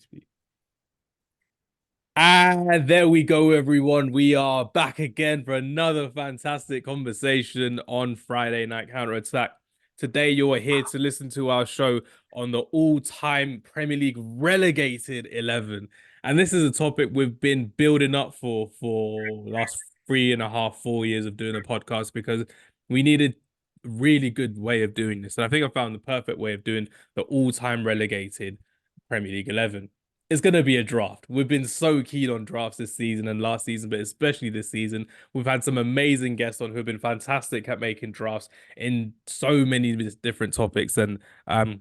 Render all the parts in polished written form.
speak. And there we go, everyone. We are back again for another fantastic conversation on Friday Night Counter Attack. Today, you are here to listen to our show on the all-time Premier League relegated 11. And this is a topic we've been building up for the last 3.5, 4 years of doing a podcast because we needed a really good way of doing this. And I think I found the perfect way of doing the all-time relegated Premier League 11. It's going to be a draft. We've been so keen on drafts this season and last season, but especially this season. We've had some amazing guests on who have been fantastic at making drafts in so many different topics. And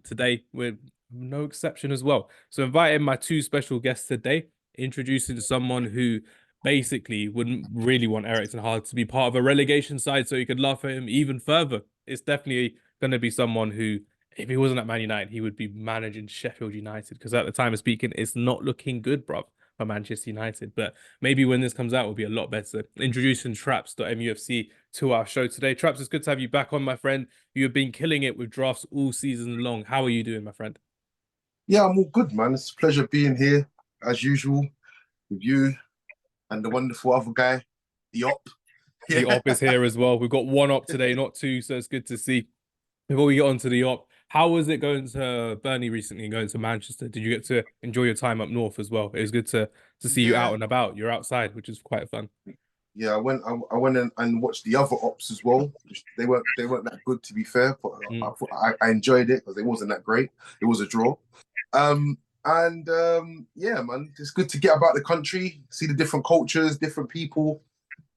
today, we're no exception as well. So inviting my two special guests today, introducing someone who basically wouldn't really want Eric Ten Hag to be part of a relegation side so he could laugh at him even further. It's definitely going to be someone who, if he wasn't at Man United, he would be managing Sheffield United because at the time of speaking, it's not looking good, bruv, for Manchester United. But maybe when this comes out, it will be a lot better. Introducing Traps.Mufc to our show today. Traps, it's good to have you back on, my friend. You have been killing it with drafts all season long. How are you doing, my friend? Yeah, I'm all good, man. It's a pleasure being here, as usual, with you and the wonderful other guy, the Op. The Op is here as well. We've got one Op today, not two, so it's good to see. Before we get on to the Op, how was it going to Burnley recently and going to Manchester? Did you get to enjoy your time up north as well? It was good to see you out and about. You're outside, which is quite fun. Yeah, I went and watched the other Ops as well. They weren't that good, to be fair, but I enjoyed it because it wasn't that great. It was a draw. Yeah, man, it's good to get about the country, see the different cultures, different people.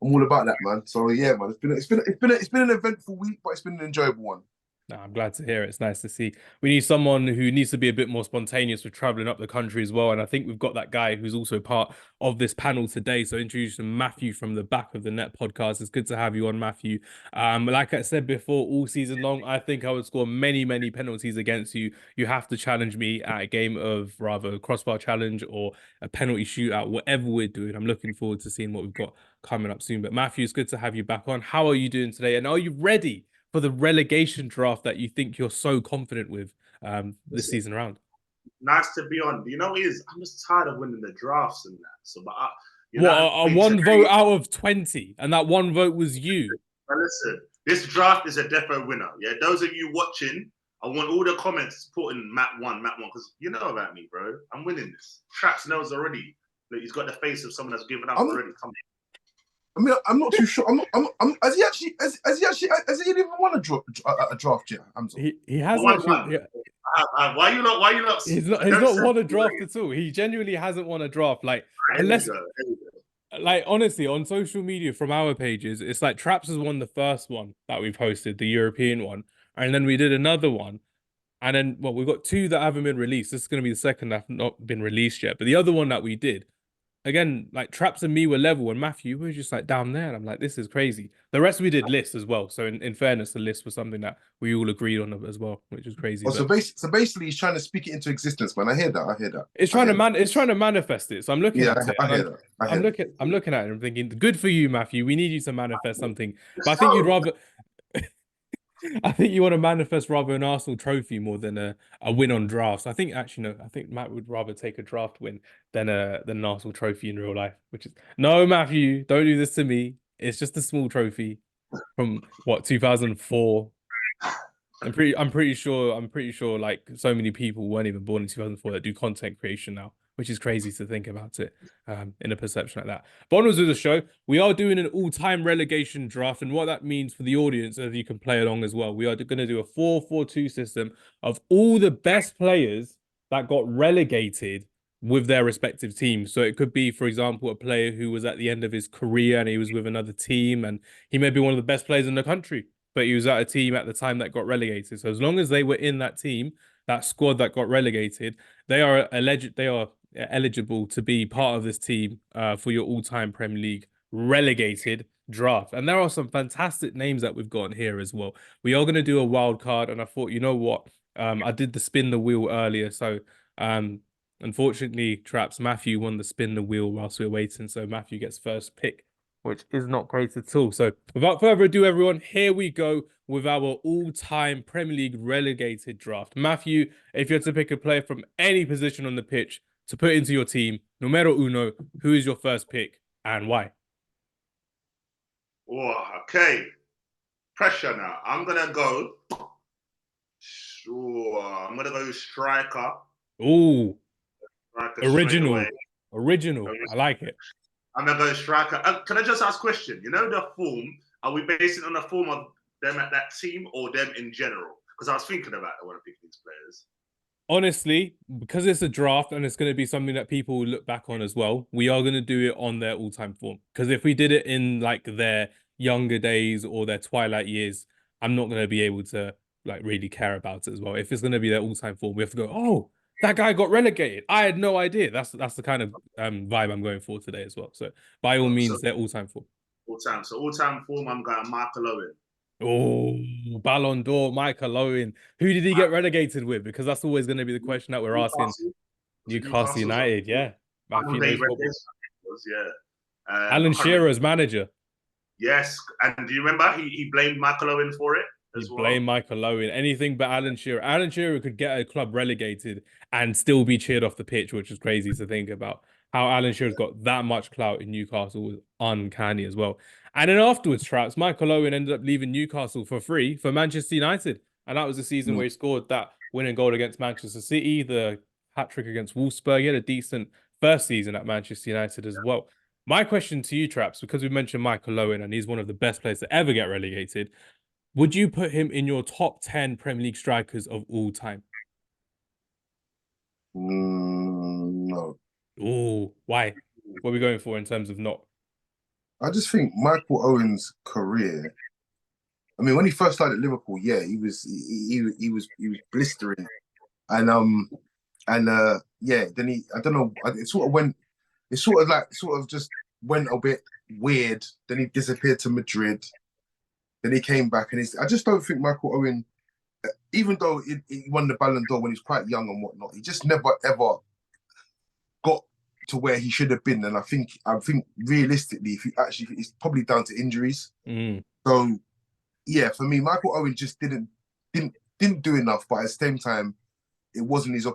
I'm all about that, man. So yeah, man, it's been an eventful week, but it's been an enjoyable one. No, I'm glad to hear it. It's nice to see. We need someone who needs to be a bit more spontaneous with traveling up the country as well. And I think we've got that guy who's also part of this panel today. So introducing Matthew from the Back of the Net podcast. It's good to have you on, Matthew. Like I said before, all season long, I think I would score many, many penalties against you. You have to challenge me at a game of rather crossbar challenge or a penalty shootout, whatever we're doing. I'm looking forward to seeing what we've got coming up soon. But Matthew, it's good to have you back on. How are you doing today? And are you ready for the relegation draft that you think you're so confident with this season around? Nice to be on. You know what it is? I'm just tired of winning the drafts and that. So, but one vote out of 20, and that one vote was you. But listen, this draft is a defo winner. Yeah, those of you watching, I want all the comments putting Matt one, because you know about me, bro. I'm winning this. Traps knows already that he's got the face of someone that's given up already. Come on. I mean, I'm not too sure. Has he even won a draft yet? He hasn't actually. Yeah. Why you not? He's not won a draft at all. He genuinely hasn't won a draft. Like, unless, like, honestly, on social media from our pages, it's like Traps has won the first one that we posted, the European one, and then we did another one, and then we've got two that haven't been released. This is going to be the second that have not been released yet. But the other one that we did. Again, like Traps and me were level, and Matthew was just like down there. And I'm like, this is crazy. The rest we did lists as well. So in fairness, the list was something that we all agreed on as well, which is crazy. So basically, he's trying to speak it into existence, man. I hear that. It's trying to manifest it. So I'm looking at it. I hear that. I'm looking at it and thinking, good for you, Matthew. We need you to manifest something. But I think you'd rather. I think you want to manifest rather an Arsenal trophy more than a win on drafts. I think Matt would rather take a draft win than an Arsenal trophy in real life. Which is no, Matthew, don't do this to me. It's just a small trophy from 2004. I'm pretty sure like so many people weren't even born in 2004 that do content creation now, which is crazy to think about it in a perception like that. But onwards with the show, we are doing an all-time relegation draft, and what that means for the audience, as you can play along as well, we are going to do a 4-4-2 system of all the best players that got relegated with their respective teams. So it could be, for example, a player who was at the end of his career and he was with another team, and he may be one of the best players in the country, but he was at a team at the time that got relegated. So as long as they were in that team, that squad that got relegated, they are eligible to be part of this team for your all-time Premier League relegated draft. And there are some fantastic names that we've got here as well. We are going to do a wild card, and I thought, you know what? I did the spin the wheel earlier, so unfortunately, Traps, Matthew won the spin the wheel whilst we were waiting, so Matthew gets first pick, which is not great at all. So without further ado, everyone, here we go with our all-time Premier League relegated draft. Matthew, if you had to pick a player from any position on the pitch to put into your team, numero uno, who is your first pick and why? Oh, okay. Pressure now. I'm gonna go. Sure. I'm gonna go striker. Ooh, Striker original. I like it. I'm gonna go striker. Can I just ask a question? You know the form. Are we basing it on the form of them at that team or them in general? Because I was thinking about I want to pick these players. Honestly, because it's a draft and it's going to be something that people will look back on as well, we are going to do it on their all-time form. Because if we did it in like their younger days or their twilight years, I'm not going to be able to like really care about it as well. If it's going to be their all-time form, we have to go, oh, that guy got relegated. I had no idea. That's the kind of vibe I'm going for today as well. So by all means, their all-time form. All-time. So all-time form, I'm going Michael Owen. Oh, Ballon d'Or, Michael Owen. Who did he get relegated with? Because that's always going to be the question that we're asking. Newcastle United, yeah. Matthew knows football. Alan Shearer as manager. Yes, and do you remember he blamed Michael Owen for it as well? Blame Michael Owen. Anything but Alan Shearer. Alan Shearer could get a club relegated and still be cheered off the pitch, which is crazy to think about. How Alan Shearer's got that much clout in Newcastle was uncanny as well. And then afterwards, Traps, Michael Owen ended up leaving Newcastle for free for Manchester United. And that was the season where he scored that winning goal against Manchester City, the hat-trick against Wolfsburg. He had a decent first season at Manchester United as well. My question to you, Traps, because we mentioned Michael Owen and he's one of the best players to ever get relegated, would you put him in your top 10 Premier League strikers of all time? No. Oh, why? What are we going for in terms of not? I just think Michael Owen's career. I mean, when he first started at Liverpool, yeah, he was blistering, and yeah. Then I don't know. It sort of just went a bit weird. Then he disappeared to Madrid. Then he came back, and I just don't think Michael Owen, even though he won the Ballon d'Or when he was quite young and whatnot, he just never ever got to where he should have been. And I think realistically, if it's probably down to injuries. So yeah, for me, Michael Owen just didn't do enough. But at the same time, it wasn't his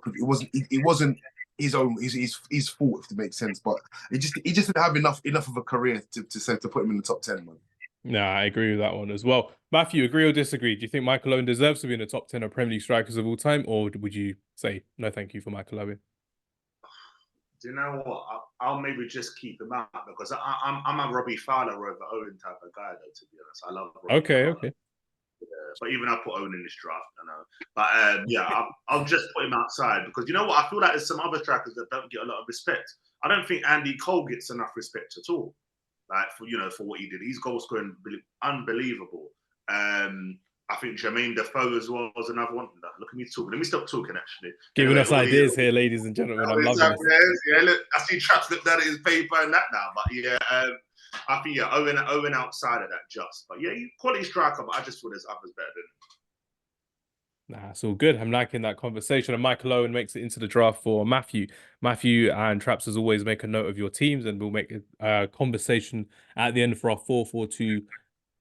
his own his fault, if it makes sense. But he just didn't have enough of a career to put him in the top 10, man. Nah, I agree with that one as well. Matthew, agree or disagree? Do you think Michael Owen deserves to be in the top 10 of Premier League strikers of all time, or would you say no, thank you for Michael Owen? Do you know what? I'll maybe just keep him out because I'm a Robbie Fowler over Owen type of guy, though. To be honest, I love Robbie Fowler. Okay. Yeah, but even I put Owen in this draft, I know. But yeah, I'll just put him outside because you know what? I feel like there's some other strikers that don't get a lot of respect. I don't think Andy Cole gets enough respect at all. Like for what he did, his goal scoring unbelievable. I think Jermain Defoe as well was another one. Look at me talking. Let me stop talking. Actually, giving us ideas here, ladies and gentlemen. I'm loving this. Yeah, look, I see Traps look down at his paper and that now. But yeah, I think Owen outside of that just. But yeah, quality striker. But I just feel there's others better than him. Nah, it's all good. I'm liking that conversation. And Michael Owen makes it into the draft for Matthew. Matthew and Traps, as always, make a note of your teams, and we'll make a conversation at the end for our 4-4-2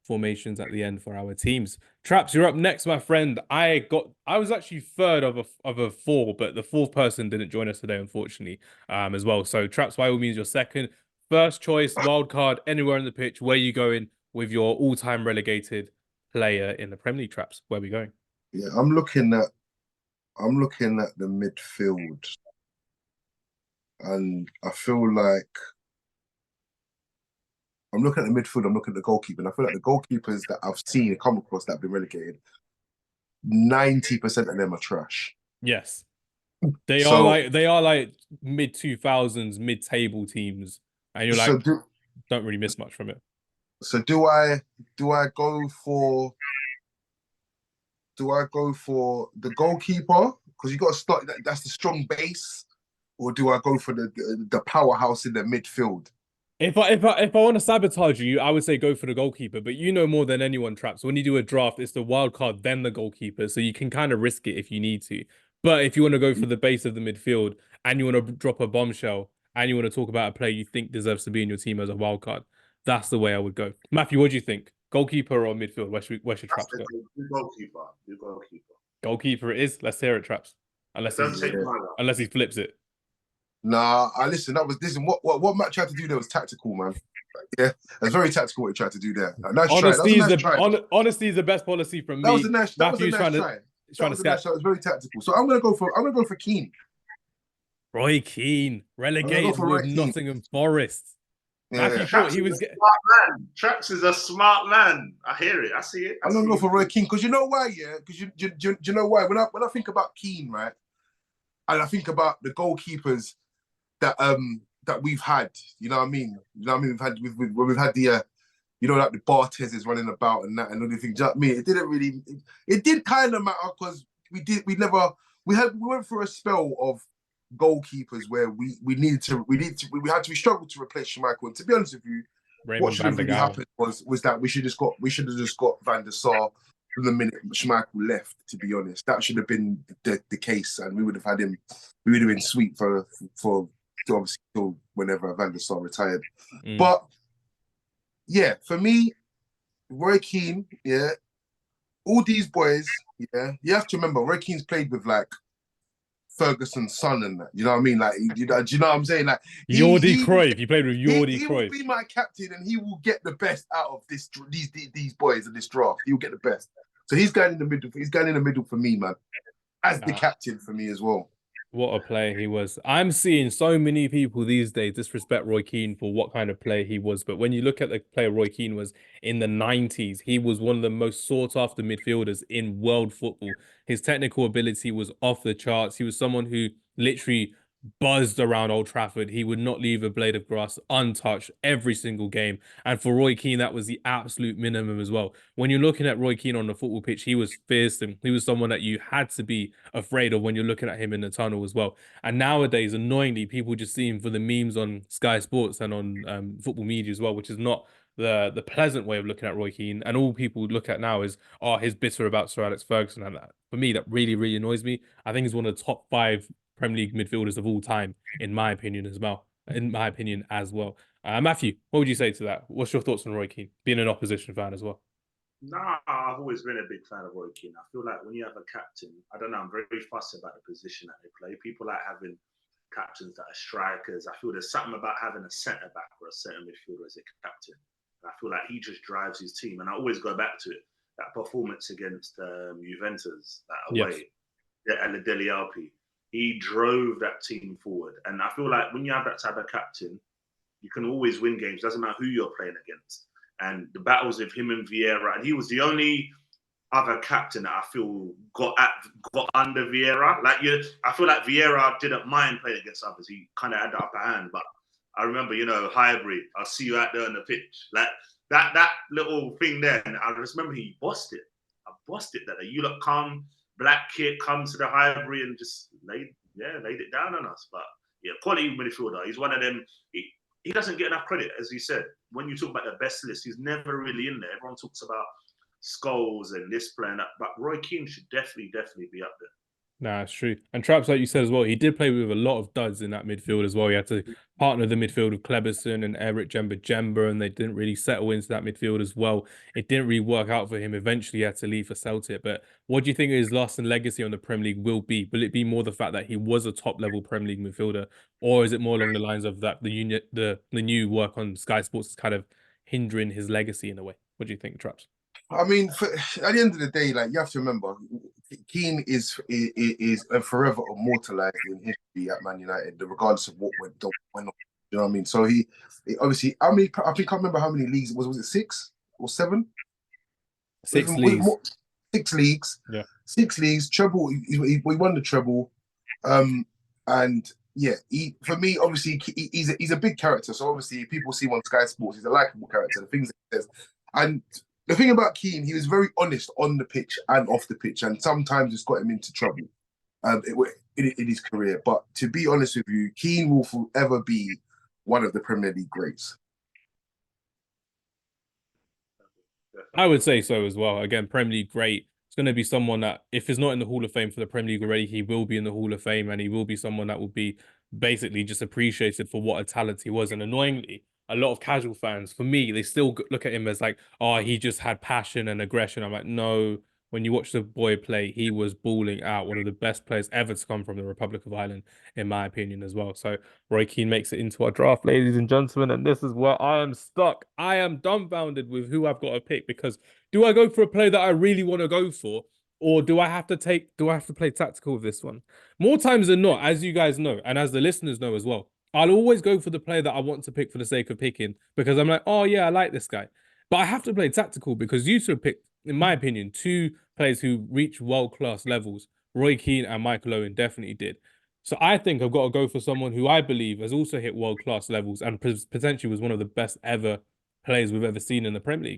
formations at the end for our teams. Traps, you're up next, my friend. I was actually third of a four, but the fourth person didn't join us today, unfortunately, as well. So Traps, by all means, you're second. First choice, wild card, anywhere on the pitch. Where are you going with your all-time relegated player in the Premier League, Traps? Where are we going? Yeah, I'm looking at the midfield, and I feel like I'm looking at the midfield. I'm looking at the goalkeeper, and I feel like the goalkeepers that I've seen come across that have been relegated, 90% of them are trash. Yes, they are like mid 2000s, mid table teams, and you're like don't really miss much from it. So do I go for? Do I go for the goalkeeper? Because you got to start. That's the strong base, or do I go for the powerhouse in the midfield? If I want to sabotage you, I would say go for the goalkeeper. But you know more than anyone, Traps. When you do a draft, it's the wild card, then the goalkeeper. So you can kind of risk it if you need to. But if you want to go for the base of the midfield and you want to drop a bombshell and you want to talk about a player you think deserves to be in your team as a wild card, that's the way I would go. Matthew, what do you think? Goalkeeper or midfield? Where should Traps go? Goalkeeper. Goalkeeper it is. Let's hear it, Traps. Unless he flips it. Nah, I listen. What Matt tried to do there was tactical, man. Yeah, it was very tactical what he tried to do there. Nice try. That was a nice try. Honesty is the best policy from That me. was a nice. That was a Matthew's nice trying try. to Nice try. It was very tactical. So I'm gonna go for Keane. Roy Keane, relegated for with Roy Keane. Nottingham Forest. Yeah, Matthew yeah. thought he was smart man. Traps is a smart man. I hear it. I see it. I'm gonna go for Roy Keane because you know why? Yeah, because you know why? When I think about Keane, right, and I think about the goalkeepers that we've had. You know what I mean? You know what I mean? We've had the like the Bartezes running about and that and other things. You know what I mean? It didn't really. It did kind of matter because we went through a spell of goalkeepers where we struggled to replace Schmeichel. And to be honest with you, what should have really happened was that we should have just got Van der Sar from the minute Schmeichel left. To be honest, that should have been the case, and we would have had him. We would have been sweet for obviously till whenever Van der Sar retired. But yeah, for me, Roy Keane, yeah, all these boys, yeah, you have to remember Roy Keane's played with like Ferguson's son and that. You know what I mean? Like, do you know what I'm saying? Like, Jordi Cruyff. He played with Jordi Cruyff. He will be my captain, and he will get the best out of these boys in this draft. He will get the best. So he's going in the middle. He's going in the middle for me, man, as the captain for me as well. What a player he was. I'm seeing so many people these days disrespect Roy Keane for what kind of player he was. But when you look at the player Roy Keane was in the 90s, he was one of the most sought-after midfielders in world football. His technical ability was off the charts. He was someone who literally buzzed around Old Trafford. He would not leave a blade of grass untouched every single game. And for Roy Keane, that was the absolute minimum as well. When you're looking at Roy Keane on the football pitch, he was fearsome. He was someone that you had to be afraid of when you're looking at him in the tunnel as well. And nowadays, annoyingly, people just see him for the memes on Sky Sports and on football media as well, which is not the pleasant way of looking at Roy Keane. And all people look at now is, he's bitter about Sir Alex Ferguson. And that, for me, that really, really annoys me. I think he's one of the top 5 Premier League midfielders of all time, in my opinion as well. Matthew, what would you say to that? What's your thoughts on Roy Keane, being an opposition fan as well? Nah, I've always been a big fan of Roy Keane. I feel like when you have a captain, I don't know, I'm very fussy about the position that they play. People like having captains that are strikers. I feel there's something about having a centre back or a centre midfielder as a captain. And I feel like he just drives his team. And I always go back to it. That performance against Juventus, that away, at the Deli Alpi. He drove that team forward. And I feel like when you have that type of captain, you can always win games. Doesn't matter who you're playing against. And the battles of him and Vieira, and he was the only other captain that I feel got under Vieira. I feel like Vieira didn't mind playing against others. He kind of had the upper hand. But I remember, Highbury, I'll see you out there on the pitch. Like that little thing there. And I just remember he bossed it. I bossed it that you lot come. Black kid comes to the Highbury and just laid it down on us. But yeah, quality midfielder. He's one of them. He doesn't get enough credit, as you said. When you talk about the best list, he's never really in there. Everyone talks about Scholes and this player and that, but Roy Keane should definitely be up there. Nah, it's true. And Traps, like you said as well, he did play with a lot of duds in that midfield as well. He had to partner the midfield with Kleberson and Eric Jemba, and they didn't really settle into that midfield as well. It didn't really work out for him. Eventually, he had to leave for Celtic. But what do you think his lasting legacy on the Premier League will be? Will it be more the fact that he was a top-level Premier League midfielder, or is it more along the lines of that the new work on Sky Sports is kind of hindering his legacy in a way? What do you think, Traps? I mean, at the end of the day, like you have to remember, Keane is forever immortalized in history at Man United, regardless of what went on. You know what I mean? So he obviously, I can't remember how many leagues it was. Was it 6 or 7? 6 leagues. 6 leagues. Yeah. 6 leagues. Treble. He won the treble. And yeah, for me, obviously, he's a big character. So obviously, people see him on Sky Sports. He's a likable character. The things that he says, and the thing about Keane, he was very honest on the pitch and off the pitch, and sometimes it's got him into trouble in his career. But to be honest with you, Keane will forever be one of the Premier League greats. I would say so as well. Again, Premier League great. It's going to be someone that, if he's not in the Hall of Fame for the Premier League already, he will be in the Hall of Fame, and he will be someone that will be basically just appreciated for what a talent he was. And annoyingly, a lot of casual fans, for me, they still look at him as like, he just had passion and aggression. I'm like, no, when you watch the boy play, he was balling out. One of the best players ever to come from the Republic of Ireland, in my opinion, as well. So Roy Keane makes it into our draft, ladies and gentlemen, and this is where I am stuck. I am dumbfounded with who I've got to pick, because do I go for a player that I really want to go for, or do I have to play tactical with this one? More times than not, as you guys know, and as the listeners know as well, I'll always go for the player that I want to pick for the sake of picking, because I'm like, oh yeah, I like this guy. But I have to play tactical because you two have picked, in my opinion, two players who reach world-class levels. Roy Keane and Michael Owen definitely did. So I think I've got to go for someone who I believe has also hit world-class levels and potentially was one of the best ever players we've ever seen in the Premier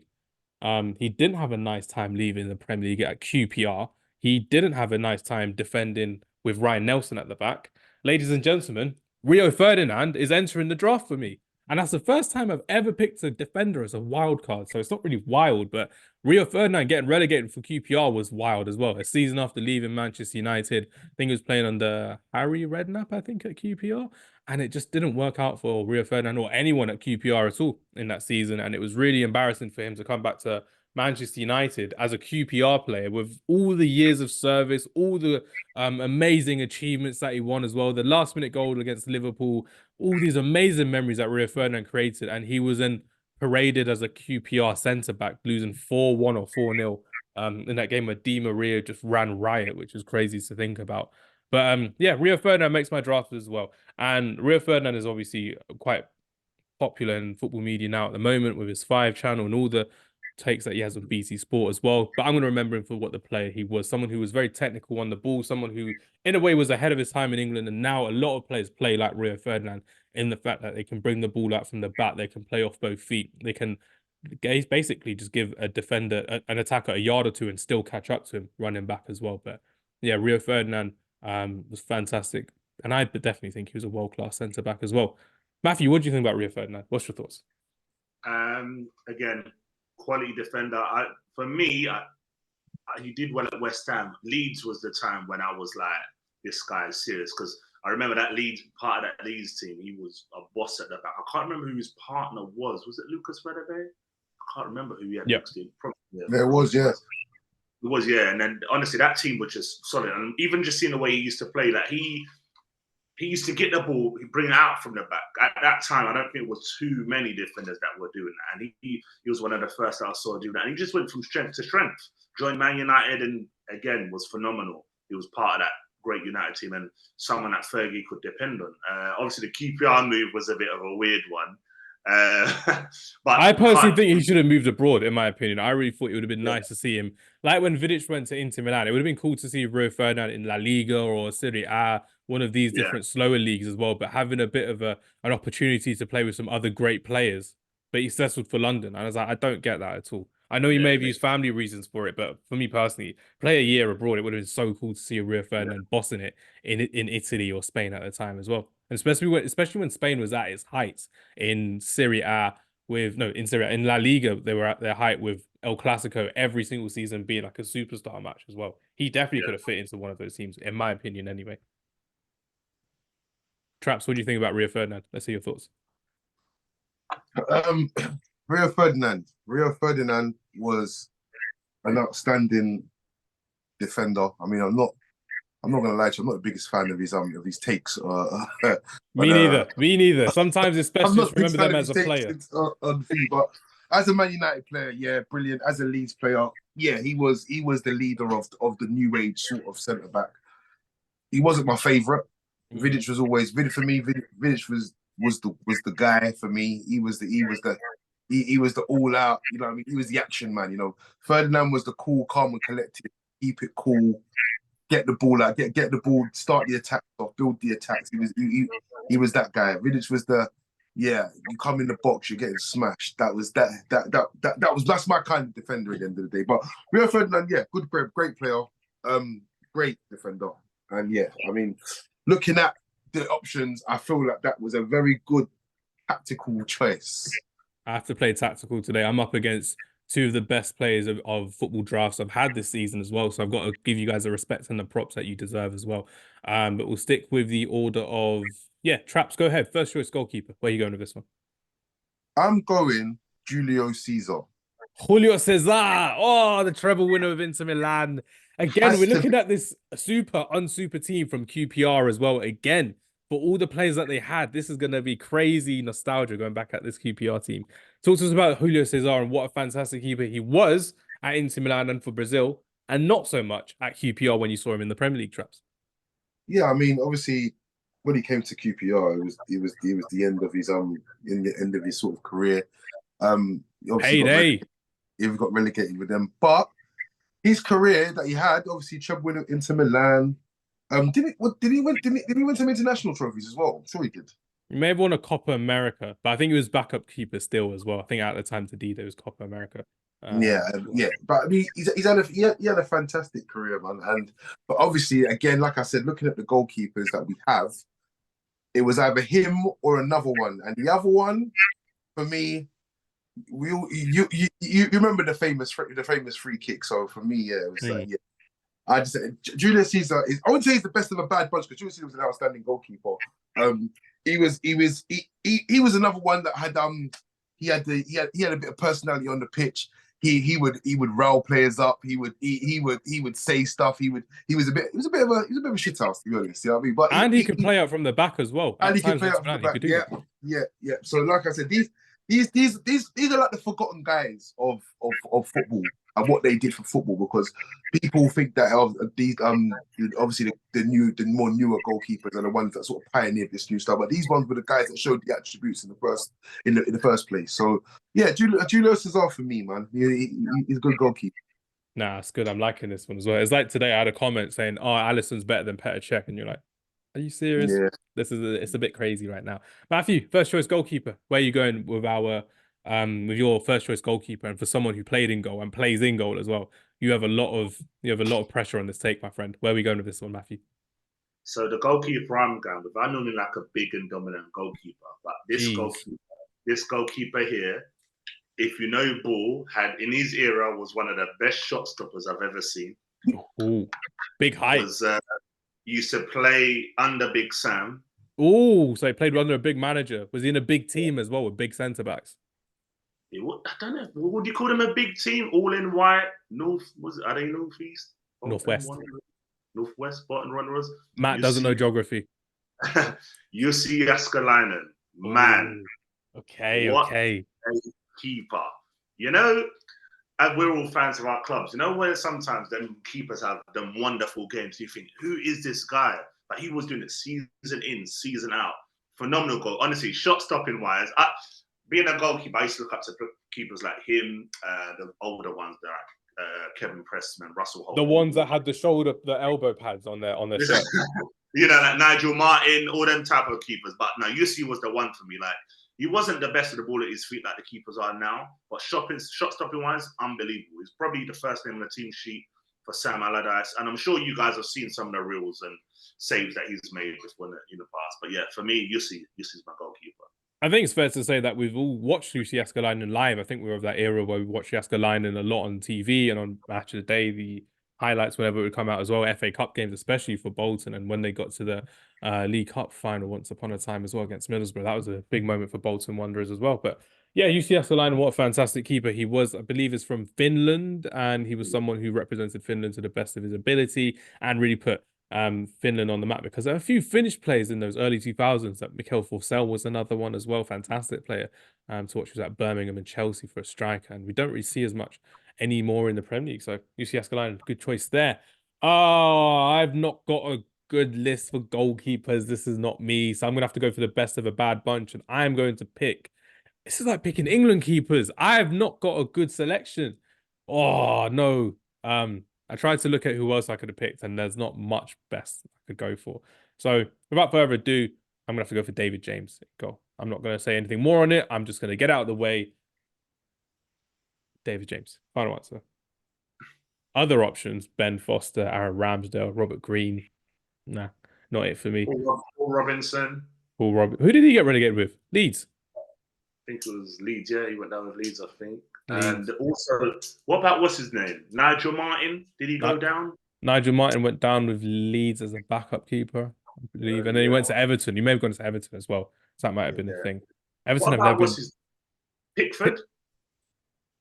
League. He didn't have a nice time leaving the Premier League at QPR. He didn't have a nice time defending with Ryan Nelson at the back. Ladies and gentlemen, Rio Ferdinand is entering the draft for me. And that's the first time I've ever picked a defender as a wild card. So it's not really wild, but Rio Ferdinand getting relegated for QPR was wild as well. A season after leaving Manchester United, I think he was playing under Harry Redknapp, I think, at QPR. And it just didn't work out for Rio Ferdinand or anyone at QPR at all in that season. And it was really embarrassing for him to come back to Manchester United as a QPR player with all the years of service, all the amazing achievements that he won as well. The last minute goal against Liverpool, all these amazing memories that Rio Ferdinand created. And he was then paraded as a QPR centre-back, losing 4-1 or 4-0 in that game where Di Maria just ran riot, which is crazy to think about. But yeah, Rio Ferdinand makes my draft as well. And Rio Ferdinand is obviously quite popular in football media now at the moment with his 5 channel and all the takes that he has on BT Sport as well. But I'm going to remember him for what the player he was. Someone who was very technical on the ball, someone who in a way was ahead of his time in England. And now a lot of players play like Rio Ferdinand in the fact that they can bring the ball out from the back. They can play off both feet. They can basically just give a defender, an attacker, a yard or two and still catch up to him running back as well. But yeah, Rio Ferdinand was fantastic. And I definitely think he was a world-class centre-back as well. Matthew, what do you think about Rio Ferdinand? What's your thoughts? Again, quality defender. For me, he did well at West Ham. Leeds was the time when I was like, this guy is serious, because I remember that Leeds, part of that Leeds team, he was a boss at the back. I can't remember who his partner was. Was it Lucas Radebe? I can't remember who he had next to him. Probably, yeah. There was, yeah. It was, yeah. And then honestly, that team was just solid. And even just seeing the way he used to play, like he used to get the ball, bring it out from the back. At that time, I don't think it was too many defenders that were doing that. And he was one of the first that I saw do that. And he just went from strength to strength. Joined Man United and, again, was phenomenal. He was part of that great United team and someone that Fergie could depend on. Obviously, the QPR move was a bit of a weird one. But I personally think he should have moved abroad, in my opinion. I really thought it would have been nice to see him. Like when Vidic went to Inter Milan, it would have been cool to see Rio Ferdinand in La Liga or Serie A, one of these different slower leagues as well, but having a bit of an opportunity to play with some other great players. But he settled for London. And I was like, I don't get that at all. I know you may have used family reasons for it, but for me personally, play a year abroad, it would have been so cool to see a Rio Ferdinand bossing it in Italy or Spain at the time as well. And especially when Spain was at its heights in Serie A in La Liga, they were at their height with El Clasico every single season being like a superstar match as well. He definitely could have fit into one of those teams, in my opinion, anyway. Traps, what do you think about Rio Ferdinand? Let's hear your thoughts. Rio Ferdinand was an outstanding defender. I mean, I'm not gonna lie to you, I'm not the biggest fan of his takes. Me neither. Sometimes it's best just remember them as a player. But as a Man United player, yeah, brilliant. As a Leeds player, yeah, he was the leader of the new age sort of centre back. He wasn't my favourite. Vidic was always for me. Vidic was the guy for me. He was the all out. You know what I mean? He was the action man. You know, Ferdinand was the cool, calm, and collected. Keep it cool. Get the ball out. Get the ball. Start the attack off. Build the attacks. He was that guy. Vidic was you come in the box, you're getting smashed. That's my kind of defender at the end of the day. But Rio Ferdinand, yeah, great player, great defender, and yeah, I mean, looking at the options, I feel like that was a very good tactical choice. I have to play tactical today. I'm up against two of the best players of football drafts I've had this season as well. So I've got to give you guys the respect and the props that you deserve as well. But we'll stick with the order of, Traps, go ahead. First choice goalkeeper. Where are you going with this one? I'm going Julio Cesar. Julio Cesar. Oh, the treble winner of Inter Milan. Again, Has we're to looking at this super unsuper team from QPR as well. Again, for all the players that they had, this is going to be crazy nostalgia going back at this QPR team. Talk to us about Julio Cesar and what a fantastic keeper he was at Inter Milan and for Brazil, and not so much at QPR when you saw him in the Premier League, Traps. Yeah, I mean, obviously, when he came to QPR, it was the end of his in the end of his sort of career. Obviously Hey. he got relegated with them, but his career that he had, obviously, treble winner Inter Milan. Did he win some international trophies as well? I'm sure he did. He may have won a Copa America, but I think he was backup keeper still as well. I think at the time to Dido was Copa America. Yeah. But I mean, he had a fantastic career, man. But obviously, again, like I said, looking at the goalkeepers that we have, it was either him or another one, and the other one, for me, you remember the famous free kick. So for me, yeah, it was yeah. I just Julius Caesar is. I wouldn't say he's the best of a bad bunch because Julius Caesar was an outstanding goalkeeper. He was another one that had he had a bit of personality on the pitch. He would rile players up. He would say stuff. He was a bit of a shit house, to be honest. You know what I mean? But he could play out from the back as well. And he could play out from the back. Yeah. So like I said, these are like the forgotten guys of football and what they did for football, because people think that these obviously the more newer goalkeepers are the ones that sort of pioneered this new style, but these ones were the guys that showed the attributes in the first place. So yeah, Julio Cesar for me, man. He's a good goalkeeper. Nah, it's good. I'm liking this one as well. It's like today I had a comment saying, "Oh, Alisson's better than Petr Cech," and you're like, "Are you serious?" Yeah. It's a bit crazy right now. Matthew, first choice goalkeeper. Where are you going with with your first choice goalkeeper? And for someone who played in goal and plays in goal as well, you have a lot of pressure on this take, my friend. Where are we going with this one, Matthew? So the goalkeeper I'm going with, I normally like a big and dominant goalkeeper, but this goalkeeper here, if you know ball, had in his era was one of the best shot stoppers I've ever seen. Ooh, big height. Used to play under Big Sam. Oh, so he played under a big manager. Was he in a big team as well with big centre backs? I don't know. Would you call them a big team? All in white. Are they northeast? Northwest. Northwest. BotN Wanderers. Matt doesn't know geography. Jussi Jääskeläinen, man. Okay. A keeper. You know, and we're all fans of our clubs. You know where sometimes them keepers have them wonderful games. You think, who is this guy? But he was doing it season in, season out. Phenomenal goal. Honestly, shot stopping wise, being a goalkeeper, I used to look up to keepers like him, the older ones, like Kevin Pressman, Russell Holt. The ones that had the elbow pads on their shirt. You know, like Nigel Martin, all them type of keepers. But no, Jussi was the one for me. Like, he wasn't the best of the ball at his feet like the keepers are now, but shot stopping wise, unbelievable. He's probably the first name on the team sheet for Sam Allardyce, and I'm sure you guys have seen some of the reels and saves that he's made before in the past. But yeah, for me, Jussi's my goalkeeper. I think it's fair to say that we've all watched Jussi Jääskeläinen live. I think we're of that era where we watched Jääskeläinen a lot on TV and on Match of the Day, the highlights whenever it would come out as well, FA Cup games, especially for Bolton, and when they got to the League Cup final once upon a time as well against Middlesbrough. That was a big moment for Bolton Wanderers as well. But yeah, Jussi Jääskeläinen, what a fantastic keeper he was. I believe is from Finland, and he was someone who represented Finland to the best of his ability and really put Finland on the map, because there are a few Finnish players in those early 2000s. That Míchel Forsell was another one as well, fantastic player to watch. He was at Birmingham and Chelsea for a striker, and we don't really see as much anymore in the Premier League. So Jussi Jääskeläinen, good choice there. Oh, I've not got a good list for goalkeepers. This is not me, so I'm gonna have to go for the best of a bad bunch, and I'm going to pick. This is like picking England keepers. I have not got a good selection. Oh no. I tried to look at who else I could have picked, and there's not much best I could go for. So without further ado, I'm gonna have to go for David James. Go. I'm not gonna say anything more on it. I'm just gonna get out of the way. David James. Final answer. Other options: Ben Foster, Aaron Ramsdale, Robert Green. Nah, not it for me. Paul Robinson. Who did he get relegated with? Leeds. I think it was Leeds. Yeah, he went down with Leeds, I think. Leeds. And also, what about what's his name? Nigel Martin. Did he go down? Nigel Martin went down with Leeds as a backup keeper, I believe, and then he went to Everton. He may have gone to Everton as well. So that might have been the thing. Everton have never been. Pickford.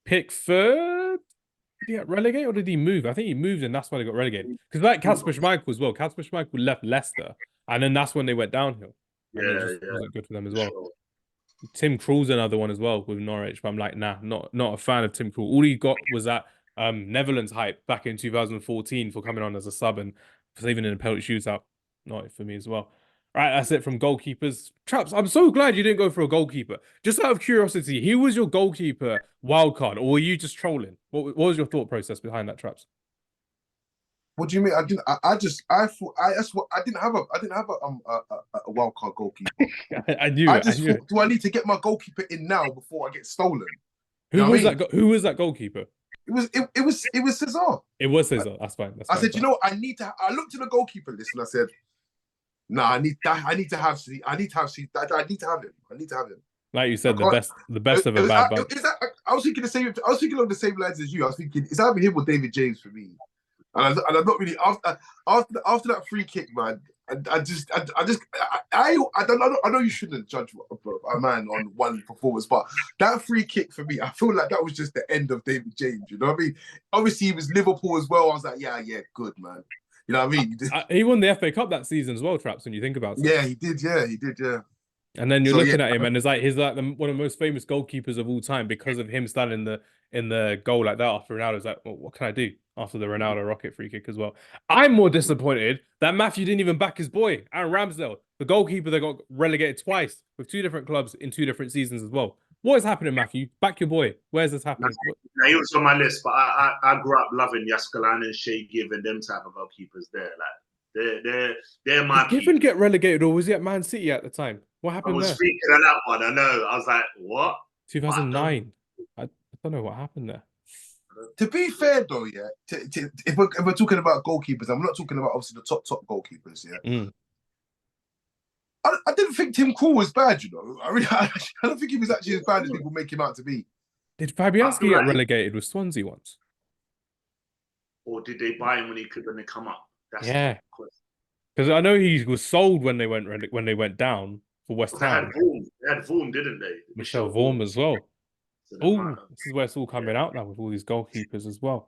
Pickford. Did he get relegated or did he move? I think he moved and that's why they got relegated. Because like Kasper Schmeichel as well. Kasper Schmeichel left Leicester and then that's when they went downhill. And it just wasn't good for them as well. Sure. Tim Krul's another one as well with Norwich, but I'm like, nah, not a fan of Tim Krul. All he got was that Netherlands hype back in 2014 for coming on as a sub and saving in a penalty shootout. Not for me as well. All right, that's it from goalkeepers. Traps, I'm so glad you didn't go for a goalkeeper. Just out of curiosity, who was your goalkeeper wildcard, or were you just trolling? What was your thought process behind that, Traps? What do you mean? I didn't. I thought. That's what. I didn't have a wild card goalkeeper. I knew it. Thought, do I need to get my goalkeeper in now before I get stolen? Who was that? Who was that goalkeeper? It was Cesar. It was Cesar. That's fine. I said, you know what? I looked at the goalkeeper list and I said, no, I need to have him. I need to have him. Like you said, the best of a bad bunch. I was thinking along the same lines as you. I was thinking it's either him or David James for me. And I'm not really after that free kick, man. I know you shouldn't judge a man on one performance, but that free kick for me, I feel like that was just the end of David James. You know what I mean? Obviously, he was Liverpool as well. I was like, yeah, good, man. You know what I mean? He won the FA Cup that season as well, Traps. When you think about it, yeah, he did. And then you're looking at him, and he's like one of the most famous goalkeepers of all time because of him standing in the goal like that after Ronaldo's like, well, what can I do after the Ronaldo rocket free kick as well? I'm more disappointed that Matthew didn't even back his boy, Aaron Ramsdale, the goalkeeper that got relegated twice with 2 different clubs in 2 different seasons as well. What is happening, Matthew? Back your boy. Where's this happening? He was on my list, but I grew up loving Yaskalan and Shea Given, them type of goalkeepers there. Like they're my Did Given get relegated or was he at Man City at the time? What happened there? I was speaking on that one. I know. I was like, what? 2009. I don't know what happened there. To be fair, though, yeah, if we're talking about goalkeepers, I'm not talking about obviously the top goalkeepers, yeah. I didn't think Tim Krul was bad, you know. I don't think he was actually as bad as people make him out to be. Did Fabianski get relegated with Swansea once? Or did they buy him when they come up? That's because I know he was sold when they went down for West Ham. They had Vaughan, didn't they? Michel Vaughan as well. Oh, this is where it's all coming out now with all these goalkeepers as well.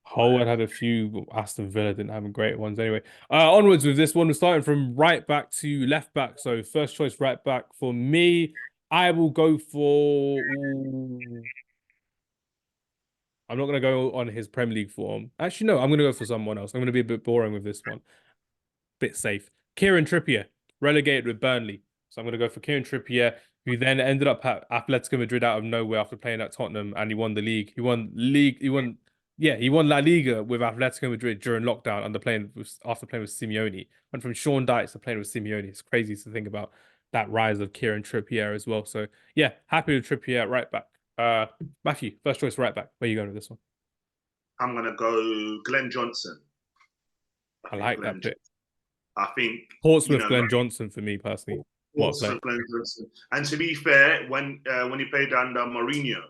Howard had a few. Aston Villa didn't have great ones anyway. Onwards with this one, we're starting from right back to left back. So first choice right back for me. I will go for. I'm not going to go on his Premier League form. Actually, no, I'm going to go for someone else. I'm going to be a bit boring with this one. Bit safe. Kieran Trippier, relegated with Burnley. So I'm going to go for Kieran Trippier, who then ended up at Atletico Madrid out of nowhere after playing at Tottenham, and he won the league. He won La Liga with Atletico Madrid during lockdown after playing with Simeone. Went from Sean Dykes to playing with Simeone. It's crazy to think about that rise of Kieran Trippier as well. So yeah, happy with Trippier at right back. Matthew, first choice right back. Where are you going with this one? I'm gonna go Glen Johnson. I like that bit. I think Portsmouth, Glen Johnson for me personally. Portsmouth, Glen Johnson. And to be fair, when he played under Mourinho,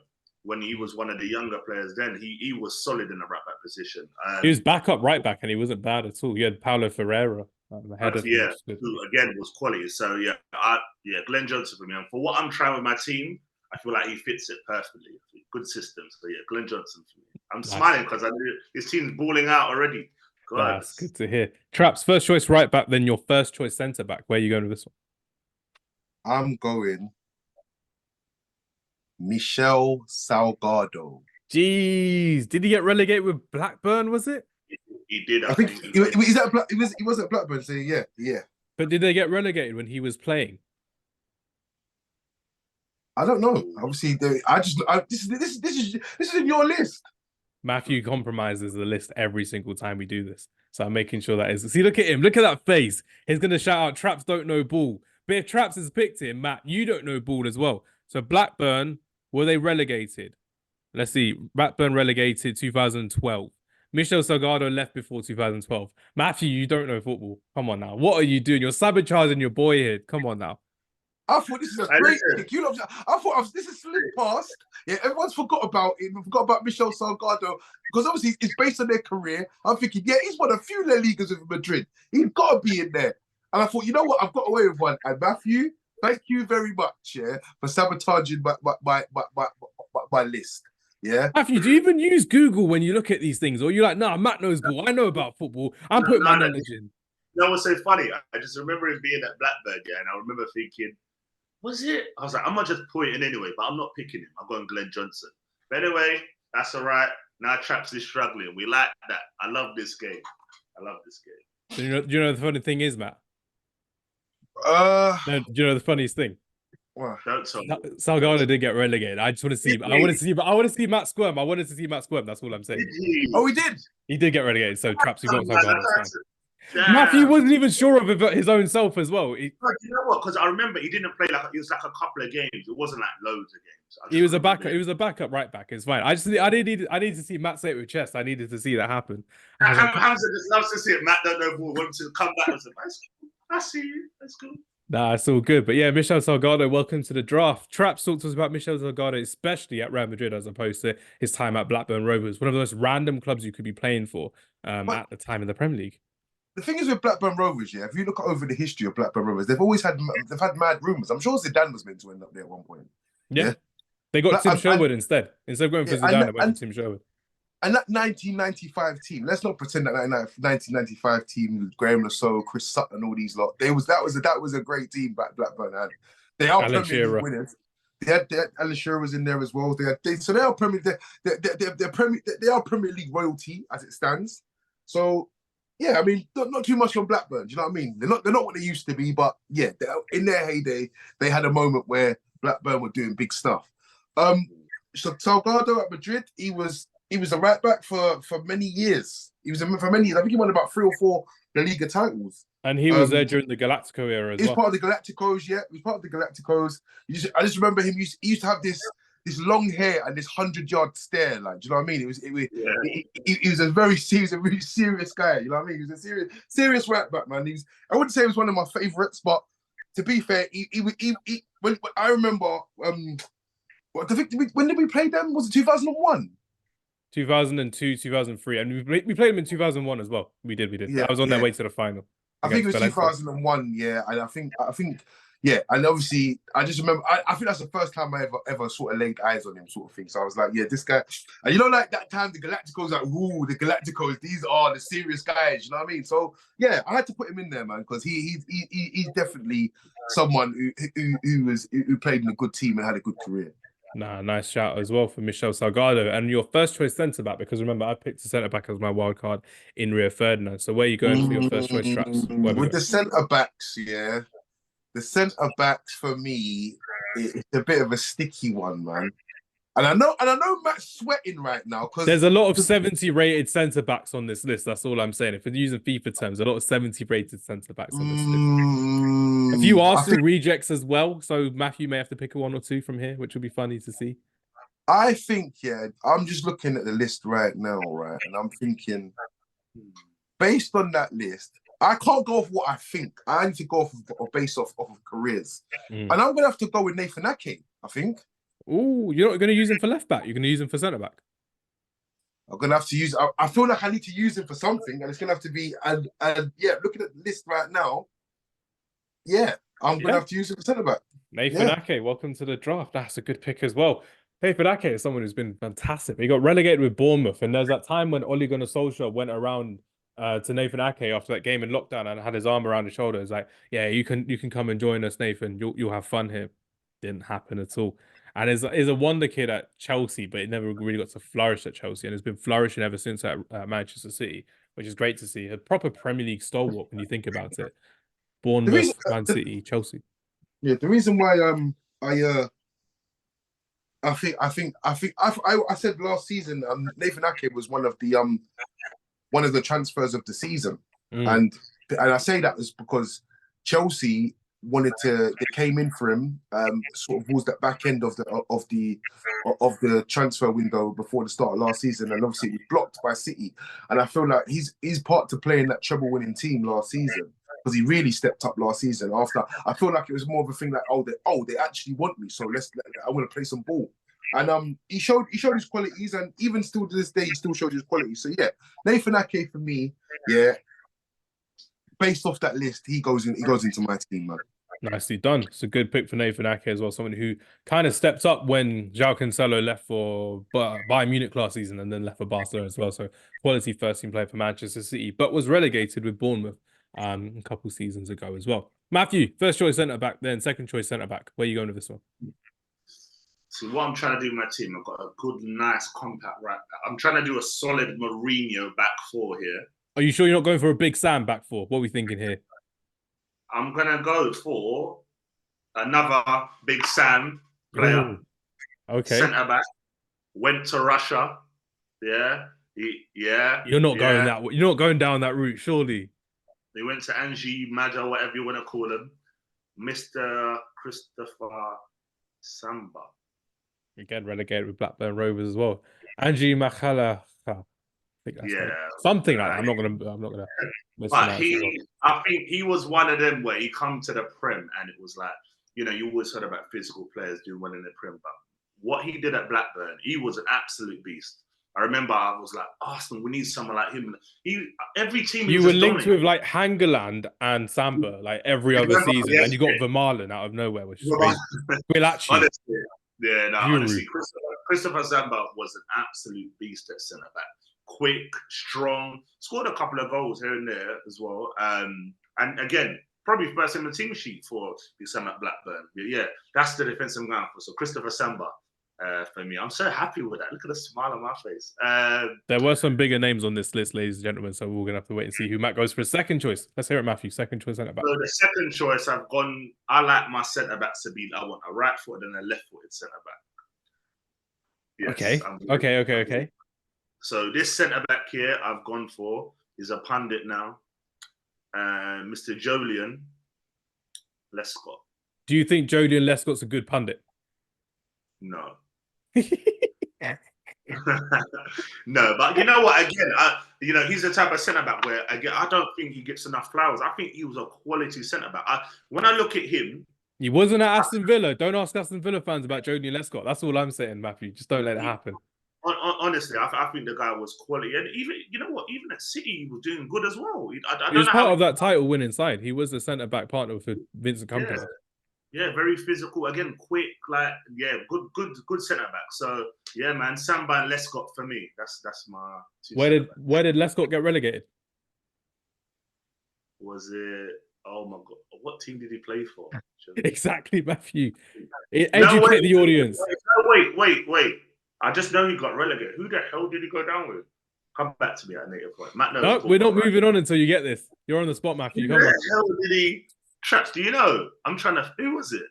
when he was one of the younger players, then he was solid in the right back position. He was backup right back, and he wasn't bad at all. He had Paulo Ferreira. Who again was quality. So Glen Johnson for me. And for what I'm trying with my team, I feel like he fits it perfectly. Good system. So yeah, Glen Johnson for me. I'm smiling because I knew his team's balling out already. God. That's good to hear. Traps, first choice right back, then your first choice centre back. Where are you going with this one? I'm going Míchel Salgado. Jeez, did he get relegated with Blackburn? Was it? He did. I think he was at Blackburn. So yeah. But did they get relegated when he was playing? I don't know. Obviously, this is in your list. Matthew compromises the list every single time we do this, so I'm making sure that is. See, look at him. Look at that face. He's gonna shout out, "Traps don't know ball." But if Traps has picked him, Matt, you don't know ball as well. So Blackburn, were they relegated? Let's see. Blackburn relegated 2012. Míchel Salgado left before 2012. Matthew, you don't know football. Come on now. What are you doing? You're sabotaging your boy here. Come on now. I thought this is a great pick. I thought this is slip past. Yeah, everyone's forgot about it. Forgot about Míchel Salgado because obviously it's based on their career. I'm thinking, yeah, he's won a few La Ligas with Madrid. He's got to be in there. And I thought, you know what? I've got away with one. And Matthew, thank you very much, for sabotaging my list. Yeah. Matthew, do you even use Google when you look at these things? Or you're like, nah, Matt knows ball. I know about football. I'm putting my knowledge in. You know what's so funny? I just remember him being at Blackburn, yeah, and I remember thinking, was it? I was like, I'm not just pointing anyway, but I'm not picking him. I'm going Glen Johnson. But anyway, that's all right. Now Traps is struggling. We like that. I love this game. So do you know the funny thing is, Matt? Uh, No, do you know the funniest thing? well, Don't tell me. Salgado did get relegated. I just want to see. I want to see Matt squirm. I wanted to see Matt squirm. That's all I'm saying. oh, he did. He did get relegated. So Traps, you got Salgado. Damn. Matthew wasn't even sure of his own self as well. You know what? Because I remember he didn't play it was like a couple of games. It wasn't like loads of games. He was a backup. He was a backup right back. It's fine. I need to see Matt say it with chest. I needed to see that happen. Hamz just loves to see it. Matt don't know who wants to come back with him. I see you. That's cool. Nah, it's all good. But yeah, Míchel Salgado, welcome to the draft. Traps talked to us about Míchel Salgado, especially at Real Madrid, as opposed to his time at Blackburn Rovers, one of the most random clubs you could be playing for at the time in the Premier League. The thing is with Blackburn Rovers, yeah, if you look over the history of Blackburn Rovers, they've had mad rumours. I'm sure Zidane was meant to end up there at one point. Yeah. They got Tim Sherwood instead. Instead of going for Zidane, they went for Tim Sherwood. And that 1995 team, let's not pretend that 1995 team with Graham Lasso, Chris Sutton, all these lot. That was a great team back Blackburn had. They are Premier League winners. They had Alan Shearer was in there as well. They are Premier League royalty as it stands. So yeah, I mean, not too much on Blackburn. Do you know what I mean? They're not what they used to be, but yeah, in their heyday, they had a moment where Blackburn were doing big stuff. So Salgado at Madrid, he was a right back for many years. He was for many years. I think he won about 3 or 4 La Liga titles. And he was there during the Galactico era as well. He was part of the Galacticos, yeah. He was part of the Galacticos. I just remember him. He used to have this long hair and this 100-yard stare. Like, do you know what I mean? He was a really serious guy. You know what I mean? He was a serious right back, man. I wouldn't say he was one of my favourites, but to be fair, when I remember, when did we play them? Was it 2001? 2002, 2003, and we played them in 2001 as well. We did. Yeah, I was on their way to the final. I think it was 2001, yeah, and I think, yeah, and obviously, I just remember, I think that's the first time I ever sort of laid eyes on him, sort of thing. So I was like, yeah, this guy, and you know, like that time, the Galacticos, like, ooh, the Galacticos, these are the serious guys, you know what I mean? So yeah, I had to put him in there, man, because he's definitely someone who played in a good team and had a good career. Nah, nice shout as well for Míchel Salgado. And your first choice centre back, because remember, I picked a centre back as my wild card in Rio Ferdinand. So where are you going for your first choice, Traps? With the centre backs, yeah, the centre backs for me, it's a bit of a sticky one, man. And I know Matt's sweating right now because there's a lot of 70 rated centre backs on this list. That's all I'm saying. If we're using FIFA terms, a lot of 70 rated centre backs on this list. A few Arsenal rejects as well. So Matthew may have to pick a 1 or 2 from here, which will be funny to see. I think, yeah, I'm just looking at the list right now, right? And I'm thinking, based on that list, I can't go off what I think. I need to go based off of careers. And I'm going to have to go with Nathan Ake, I think. Oh, you're not going to use him for left back. You're going to use him for centre back. I'm going to have to use. I feel like I need to use him for something, and it's going to have to be. And yeah, looking at the list right now, yeah, I'm going to have to use him for centre back. Nathan Ake, welcome to the draft. That's a good pick as well. Nathan Ake is someone who's been fantastic. He got relegated with Bournemouth, and there's that time when Ole Gunnar Solskjaer went around to Nathan Ake after that game in lockdown and had his arm around his shoulder. It's like, yeah, you can come and join us, Nathan. You'll have fun here. Didn't happen at all. And is a wonder kid at Chelsea, but it never really got to flourish at Chelsea, and has been flourishing ever since at Manchester City, which is great to see. A proper Premier League stalwart when you think about it. Bournemouth, Man City, Chelsea. Yeah, the reason why I said last season Nathan Ake was one of the transfers of the season, and I say that is because Chelsea they came in for him sort of towards that back end of the transfer window before the start of last season, and obviously it was blocked by City. And I feel like he's part to play in that treble winning team last season, because he really stepped up last season. After I feel like it was more of a thing like, they actually want me, so I want to play some ball. And he showed his qualities, and even still to this day he still showed his qualities. So yeah, Nathan Ake for me, yeah. Based off that list, he goes into my team, man. Nicely done. It's a good pick for Nathan Ake as well. Someone who kind of stepped up when João Cancelo left for Bayern Munich last season and then left for Barcelona as well. So quality first team player for Manchester City, but was relegated with Bournemouth a couple seasons ago as well. Matthew, first choice centre back, then second choice centre back. Where are you going with this one? See, what I'm trying to do with my team, I've got a good, nice, compact right back. I'm trying to do a solid Mourinho back four here. Are you sure you're not going for a big Sam back four? What are we thinking here? I'm going to go for another big Sam player. Ooh. Okay. Centre back. Went to Russia. Yeah. You're not going that way. You're not going down that route, surely. They went to Angie, Maja, whatever you want to call him. Mr. Christopher Samba. Again, relegated with Blackburn Rovers as well. Angie Machala. I think that's right. Something like that. I'm not gonna but I think he was one of them where he come to the Prem and it was like, you know, you always heard about physical players doing well in the Prem, but what he did at Blackburn, he was an absolute beast. I remember I was like, Arsenal, we need someone like him. Every team. You were linked with like Hangeland and Samba like every other season, and you got Vermaelen out of nowhere, which is crazy. Honestly, honestly, Christopher Samba was an absolute beast at centre back. Quick, strong, scored a couple of goals here and there as well. And again, probably first in the team sheet for the Sam at Blackburn. But yeah, that's the defense I'm going for. So Christopher Samba. For me, I'm so happy with that. Look at the smile on my face. There were some bigger names on this list, ladies and gentlemen, so we're gonna have to wait and see who Matt goes for a second choice. Let's hear it, Matthew. Second choice centre back. So the second choice, I like my centre back to be. I want a right-footed and a left-footed centre back. Yes, Okay. So this centre back here, I've gone for is a pundit now, Mr. Joleon Lescott. Do you think Joleon Lescott's a good pundit? No. No, but you know what? Again, he's the type of centre back where again I don't think he gets enough flowers. I think he was a quality centre back. When I look at him, he wasn't at Aston Villa. Don't ask Aston Villa fans about Joleon Lescott. That's all I'm saying, Matthew. Just don't let it happen. Honestly, I think the guy was quality, and even even at City, he was doing good as well. He was part of that title-winning side. He was the centre back partner for Vincent Kompany. Yeah, very physical. Again, quick. Good centre back. So yeah, man, Samba and Lescott for me. That's my. Where did Lescott get relegated? Was it? Oh my God! What team did he play for? Exactly, Matthew. Educate the audience. Wait. I just know he got relegated. Who the hell did he go down with? Come back to me at native point. Matt knows. No, we're not moving on until you get this. You're on the spot, Matthew. Come on. Who the hell did he? Traps, do you know? I'm trying to. Who was it?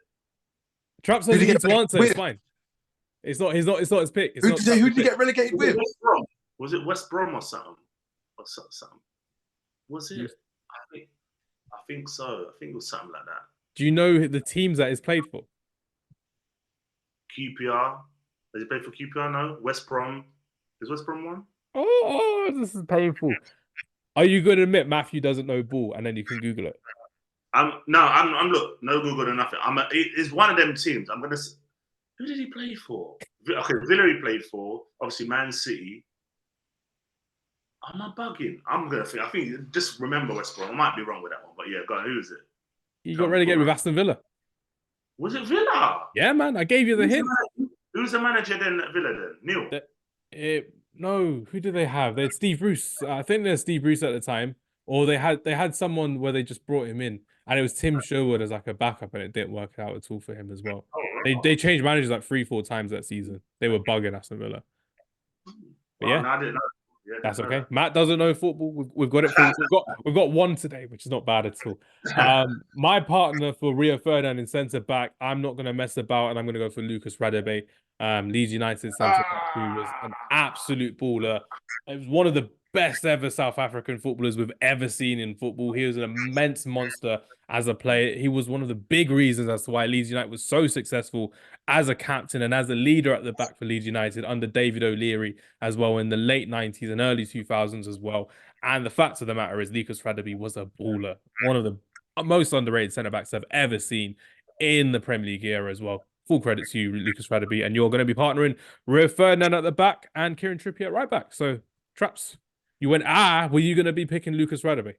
Traps doesn't need to answer. It's fine. It's not his pick. Who did he get relegated with? Was it West Brom or something? Was it? I think so. I think it was something like that. Do you know the teams that he's played for? QPR. Has he played for QPR? No. West Brom. Is West Brom one? Oh, this is painful. Are you going to admit Matthew doesn't know ball, and then you can Google it? I'm look, no Google or nothing. It's one of them teams. I'm gonna. Who did he play for? Okay, Villa he played for. Obviously, Man City. Am I bugging? I think just remember West Brom. I might be wrong with that one, but yeah, go on. Who is it? He got relegated with Aston Villa. Was it Villa? Yeah, man. I gave you the hint. Who's the manager then at Villa then? Neil? No. Who did they have? They had Steve Bruce. I think they had Steve Bruce at the time, or they had someone where they just brought him in. And it was Tim Sherwood as like a backup, and it didn't work out at all for him as well. They changed managers like 3-4 times that season. They were bugging Aston Villa. But yeah, no, I didn't know. Yeah, that's okay. Matt doesn't know football. We've got it. We've got one today, which is not bad at all. My partner for Rio Ferdinand in centre back, I'm not going to mess about, and I'm going to go for Lucas Radebe, Leeds United centre back, who was an absolute baller. It was one of the best ever South African footballers we've ever seen in football. He was an immense monster as a player. He was one of the big reasons as to why Leeds United was so successful as a captain and as a leader at the back for Leeds United under David O'Leary as well in the late 90s and early 2000s as well. And the fact of the matter is Lucas Radebe was a baller. One of the most underrated centre-backs I've ever seen in the Premier League era as well. Full credit to you, Lucas Radebe. And you're going to be partnering Rio Ferdinand at the back and Kieran Trippier at right back. So, Traps, you went, were you going to be picking Lucas Radebe?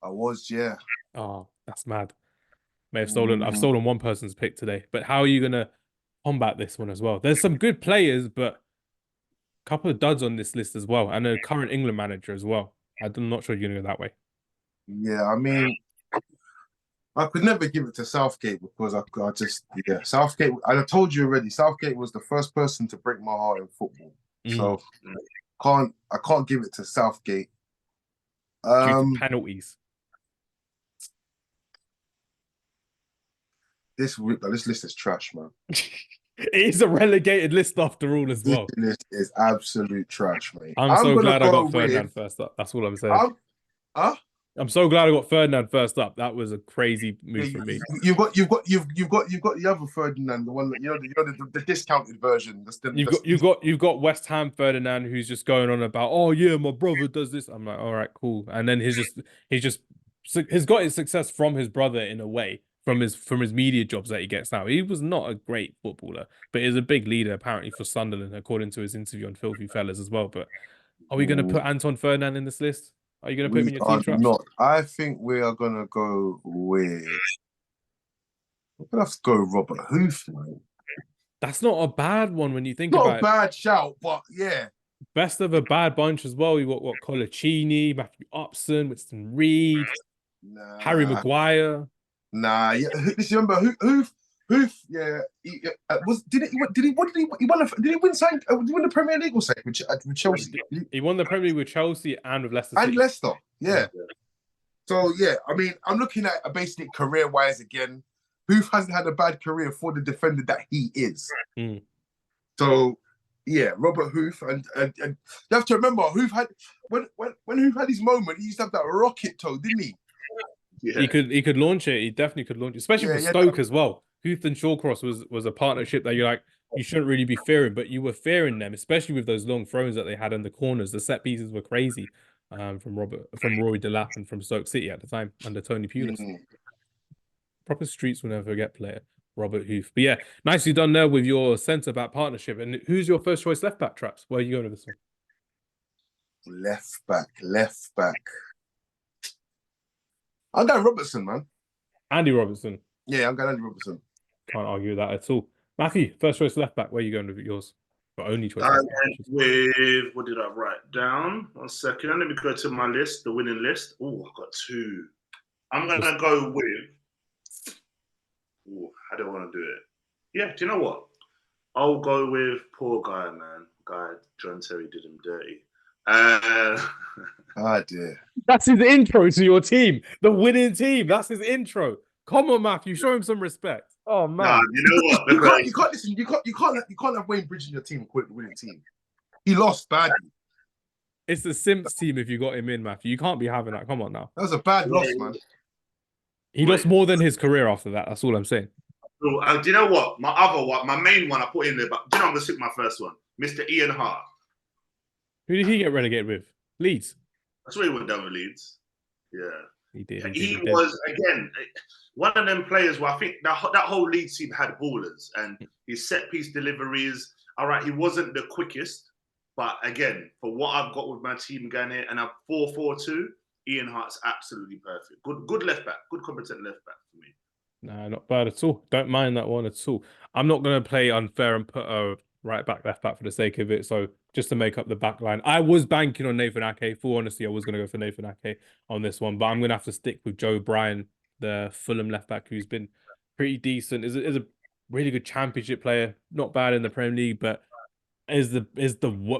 I was, yeah. Oh, that's mad. I've stolen one person's pick today. But how are you gonna combat this one as well? There's some good players, but a couple of duds on this list as well, and a current England manager as well. I'm not sure you're gonna go that way. Yeah, I mean, I could never give it to Southgate because I just Southgate. I told you already. Southgate was the first person to break my heart in football, so I can't give it to Southgate. Due to penalties. This list is trash, man. It is a relegated list after all as well. This list is absolute trash, mate. I'm so glad I got Ferdinand first up. That's all I'm saying. I'm so glad I got Ferdinand first up. That was a crazy move from me. You've got the other Ferdinand, the one that the discounted version. You've got West Ham Ferdinand, who's just going on about, oh yeah, my brother does this. I'm like, all right, cool. And then he's got his success from his brother in a way, from his media jobs that he gets now. He was not a great footballer, but he's a big leader apparently for Sunderland, according to his interview on Filthy Fellas as well. But are we going to put Anton Ferdinand in this list? Are you going to put him in your team, Traps? Not. I think we are going to go with... We're going to have to go Robert Huth, man. That's not a bad one when you think about it. Not a bad shout, but yeah. Best of a bad bunch as well. You got Colaccini, Matthew Upson, Winston Reid, Harry Maguire. Nah, yeah. Remember Huth? Yeah, he win the Premier League or something with Chelsea? He won the Premier League with Chelsea and with Leicester. And Leicester, yeah. So yeah, I mean, I'm looking at basically career-wise again. Huth hasn't had a bad career for the defender that he is. So yeah, Robert Huth, and you have to remember, Huth had when Huth had his moment, he used to have that rocket toe, didn't he? Yeah. He could launch it. He definitely could launch it, especially for Stoke as well. Huth and Shawcross was a partnership that you shouldn't really be fearing, but you were fearing them, especially with those long throws that they had in the corners. The set pieces were crazy from Rory Delap and from Stoke City at the time under Tony Pulis. Proper streets will never forget player, Robert Huth. But yeah, nicely done there with your centre back partnership. And who's your first choice left back, Traps? Where are you going with this one? Left back. I'm going Robertson, man. Andy Robertson. Yeah, I'm going Andy Robertson. Can't argue with that at all. Matthew, first choice left back. Where are you going with yours? Your only choice. I went with, what did I write down? 1 second. Let me go to my list, the winning list. Oh, I've got two. I'm going to go with... Ooh, I don't want to do it. Yeah, do you know what? I'll go with poor guy, man. John Terry did him dirty. Oh dear. That's his intro to your team. The winning team. That's his intro. Come on, Matthew. Show him some respect. Oh man. Nah, you know what? You can't listen. You can't have Wayne Bridge in your team and call it the winning team. He lost badly. It's the Simps team if you got him in, Matthew. You can't be having that. Come on now. That was a bad loss, man. He lost more than his career after that. That's all I'm saying. So, do you know what? My main one I put in there, but do you know I'm going to stick my first one? Mr. Ian Harte. Who did he get relegated with? Leeds. That's where he went down with Leeds. Yeah. He did. He was, again, one of them players where I think that whole Leeds team had ballers and his set-piece deliveries. All right, he wasn't the quickest, but again, for what I've got with my team going here, and a 4-4-2, Ian Harte's absolutely perfect. Good left back. Good competent left back for me. Nah, not bad at all. Don't mind that one at all. I'm not going to play unfair and put a right back, left back for the sake of it. So just to make up the back line, I was banking on Nathan Ake. Full honesty, I was going to go for Nathan Ake on this one, but I'm going to have to stick with Joe Bryan, the Fulham left back, who's been pretty decent. Is a really good Championship player. Not bad in the Premier League, but is the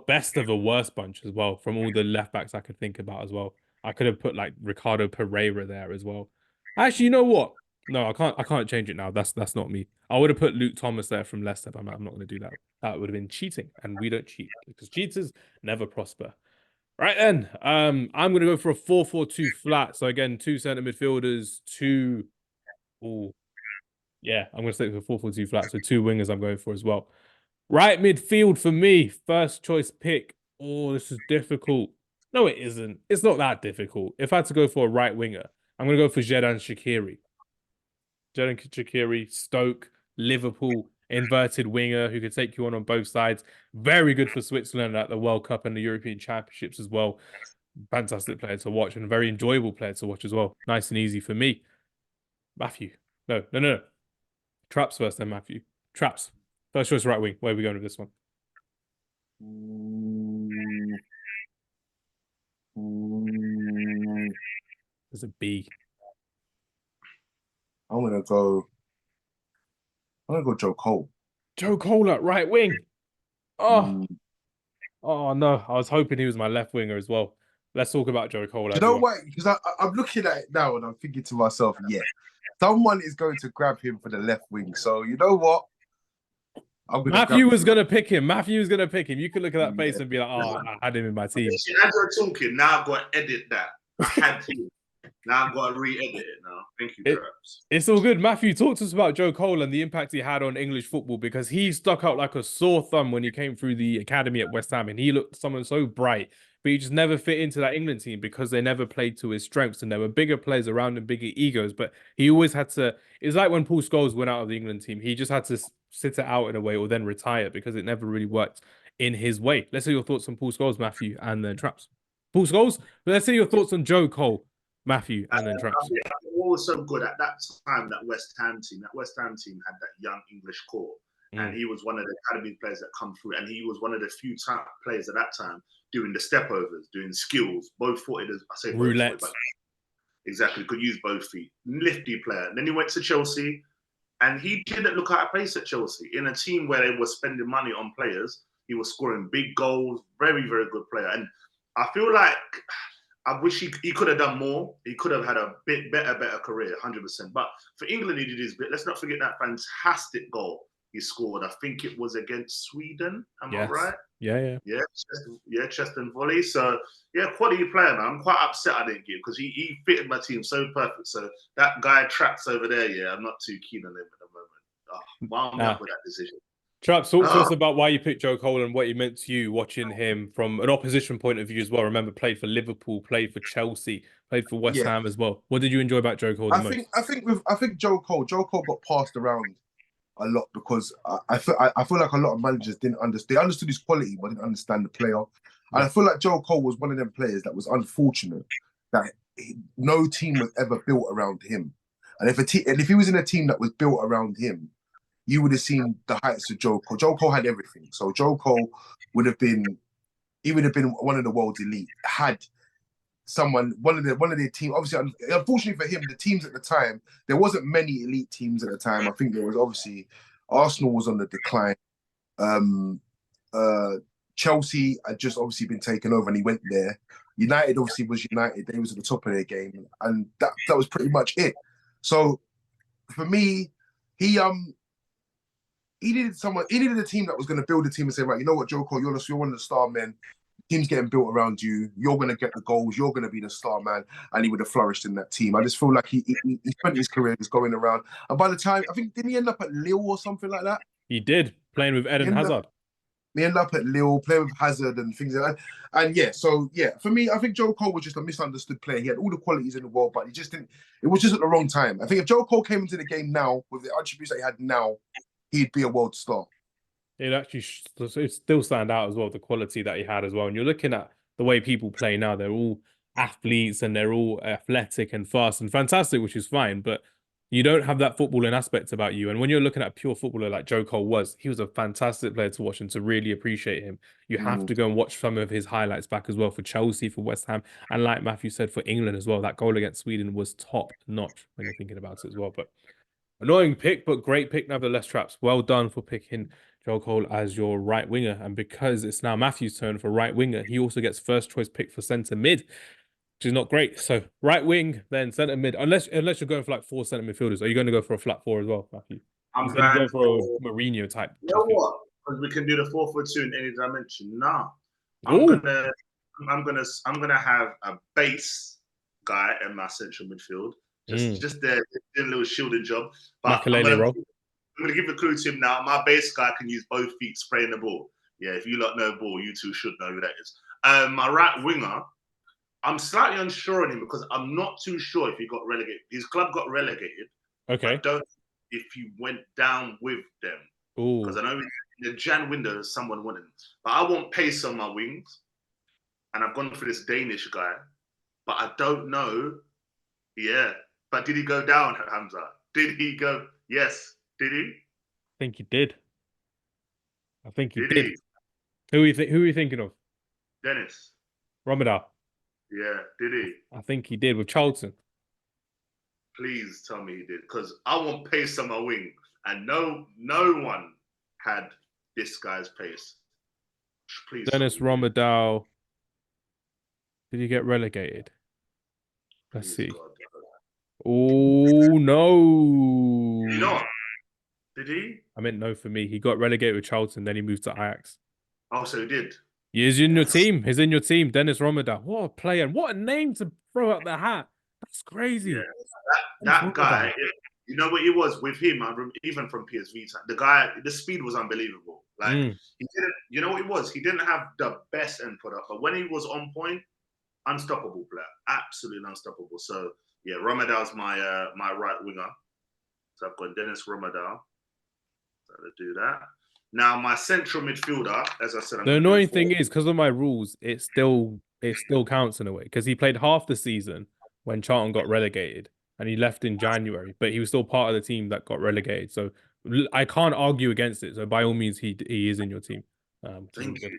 best of a worst bunch as well from all the left backs I could think about as well. I could have put like Ricardo Pereira there as well. Actually, you know what? No, I can't change it now. That's not me. I would have put Luke Thomas there from Leicester, but I'm not going to do that. That would have been cheating, and we don't cheat because cheaters never prosper. Right then, I'm going to go for a 4-4-2 flat. So again, 2 centre midfielders, 2. Oh, yeah, I'm going to stick with a 4-4-2 flat. So 2 wingers I'm going for as well. Right midfield for me, first choice pick. Oh, this is difficult. No, it isn't. It's not that difficult. If I had to go for a right winger, I'm going to go for Xherdan Shaqiri. Xherdan Shaqiri, Stoke, Liverpool, inverted winger who could take you on both sides. Very good for Switzerland at the World Cup and the European Championships as well. Fantastic player to watch and a very enjoyable player to watch as well. Nice and easy for me. Matthew, No. Traps first, then Matthew. Traps. First choice right wing. Where are we going with this one? There's a B. I'm gonna go Joe Cole. Joe Cole at right wing. Oh, Mm. oh no. I was hoping he was my left winger as well. Let's talk about Joe Cole. You know what? Because I'm looking at it now and I'm thinking to myself, yeah, someone is going to grab him for the left wing. So you know what? Matthew was going to pick him. Matthew was going to pick him. You could look at that face and be like, oh, I had him in my team. As you're talking, now I've got to edit that. I had to. Now I've got to re-edit it now. Thank you, Traps. It's all good. Matthew, talk to us about Joe Cole and the impact he had on English football, because he stuck out like a sore thumb when he came through the academy at West Ham, and he looked someone so bright, but he just never fit into that England team because they never played to his strengths, and there were bigger players around him, bigger egos, but he always had to... It's like when Paul Scholes went out of the England team. He just had to sit it out in a way or then retire because it never really worked in his way. Let's hear your thoughts on Paul Scholes, Matthew, and then Traps. Paul Scholes, let's hear your thoughts on Joe Cole, Matthew, and then Traps. What was so good at that time, that West Ham team had that young English core. And he was one of the academy players that come through. And he was one of the few players at that time doing the step overs, doing skills, both footed, as I say, roulette. Exactly, could use both feet. Nifty player. And then he went to Chelsea, and he didn't look out of place at Chelsea. In a team where they were spending money on players, he was scoring big goals. Very, very good player. And I feel like I wish he could have done more. He could have had a bit better career, 100%. But for England, he did his bit. Let's not forget that fantastic goal he scored. I think it was against Sweden. Am I right? Yeah. Chest and volley. So, yeah, quality player, man. I'm quite upset I didn't get him because he fitted my team so perfect. So that guy Traps over there, yeah, I'm not too keen on him at the moment. Why am I up with that decision? Traps, talk to us about why you picked Joe Cole and what he meant to you watching him from an opposition point of view as well. Remember, played for Liverpool, played for Chelsea, played for West Ham as well. What did you enjoy about Joe Cole the most? I think Joe Cole got passed around a lot because I feel like a lot of managers didn't understand. They understood his quality, but didn't understand the player. And I feel like Joe Cole was one of them players that was unfortunate that no team was ever built around him. And if he was in a team that was built around him, you would have seen the heights of Joe Cole. Joe Cole had everything. So Joe Cole would have been one of the world's elite. Had one of their team, obviously, unfortunately for him, the teams at the time, there wasn't many elite teams at the time. I think there was obviously Arsenal was on the decline. Chelsea had just obviously been taken over and he went there. United obviously was United. They was at the top of their game. And that was pretty much it. So for me, he needed a team that was going to build a team and say, right, you know what, Joe Cole, you're one of the star men. The team's getting built around you. You're going to get the goals. You're going to be the star man. And he would have flourished in that team. I just feel like he spent his career just going around. And by the time, I think, didn't he end up at Lille or something like that? He did, playing with Eden Hazard. He ended up at Lille, playing with Hazard and things like that. And for me, I think Joe Cole was just a misunderstood player. He had all the qualities in the world, but it was just at the wrong time. I think if Joe Cole came into the game now, with the attributes that he had now, he'd be a world star. It still stand out as well, the quality that he had as well. And you're looking at the way people play now, they're all athletes and they're all athletic and fast and fantastic, which is fine, but you don't have that footballing aspect about you. And when you're looking at a pure footballer like Joe Cole he was a fantastic player to watch, and to really appreciate him, you have to go and watch some of his highlights back as well for Chelsea, for West Ham, and like Matthew said, for England as well. That goal against Sweden was top notch when you're thinking about it as well. But annoying pick, but great pick nevertheless, Traps. Well done for picking Joe Cole as your right winger. And because it's now Matthew's turn for right winger, he also gets first choice pick for centre mid, which is not great. So right wing, then centre mid. Unless you're going for like 4 centre midfielders, are you going to go for a flat 4 as well, Matthew? I'm going for a Mourinho type. You know what? Because we can do the 4-4-2 in any dimension. Nah, I'm gonna have a base guy in my central midfield. Just there, doing a little shielding job. But I'm going to give a clue to him now. My base guy can use both feet spraying the ball. Yeah, if you lot know ball, you two should know who that is. My right winger, I'm slightly unsure on him because I'm not too sure if he got relegated. His club got relegated. Okay. I don't know if he went down with them. Because I know in the Jan window, someone wanted him. But I want pace on my wings. And I've gone for this Danish guy. But I don't know. Yeah. But did he go down, Hamza? Did he go? Yes. Did he? I think he did. I think he Did did. he? Who are you thinking of? Dennis. Rommedahl. Yeah. Did he? I think he did with Charlton. Please tell me he did, because I want pace on my wing, and no one had this guy's pace. Please. Dennis Rommedahl. Did he get relegated? Let's see. God. Oh no! Did he not? Did he? I meant no for me. He got relegated with Charlton, then he moved to Ajax. Oh, so he did. He's in your team. He's in your team. Dennis Rommedahl. What a player! And what a name to throw out the hat. That's crazy. Yeah. That guy, you know what it was with him, even from PSV time, the speed was unbelievable. Like he didn't, you know what it was? He didn't have the best end product, but when he was on point, unstoppable player. Absolutely unstoppable. So yeah, Rommedahl's my right winger. So I've got Dennis Rommedahl. So let's do that. Now my central midfielder, as I said, the annoying thing is, because of my rules, it still counts in a way, because he played half the season when Charlton got relegated, and he left in January, but he was still part of the team that got relegated. So I can't argue against it. So by all means, he is in your team. Thank you.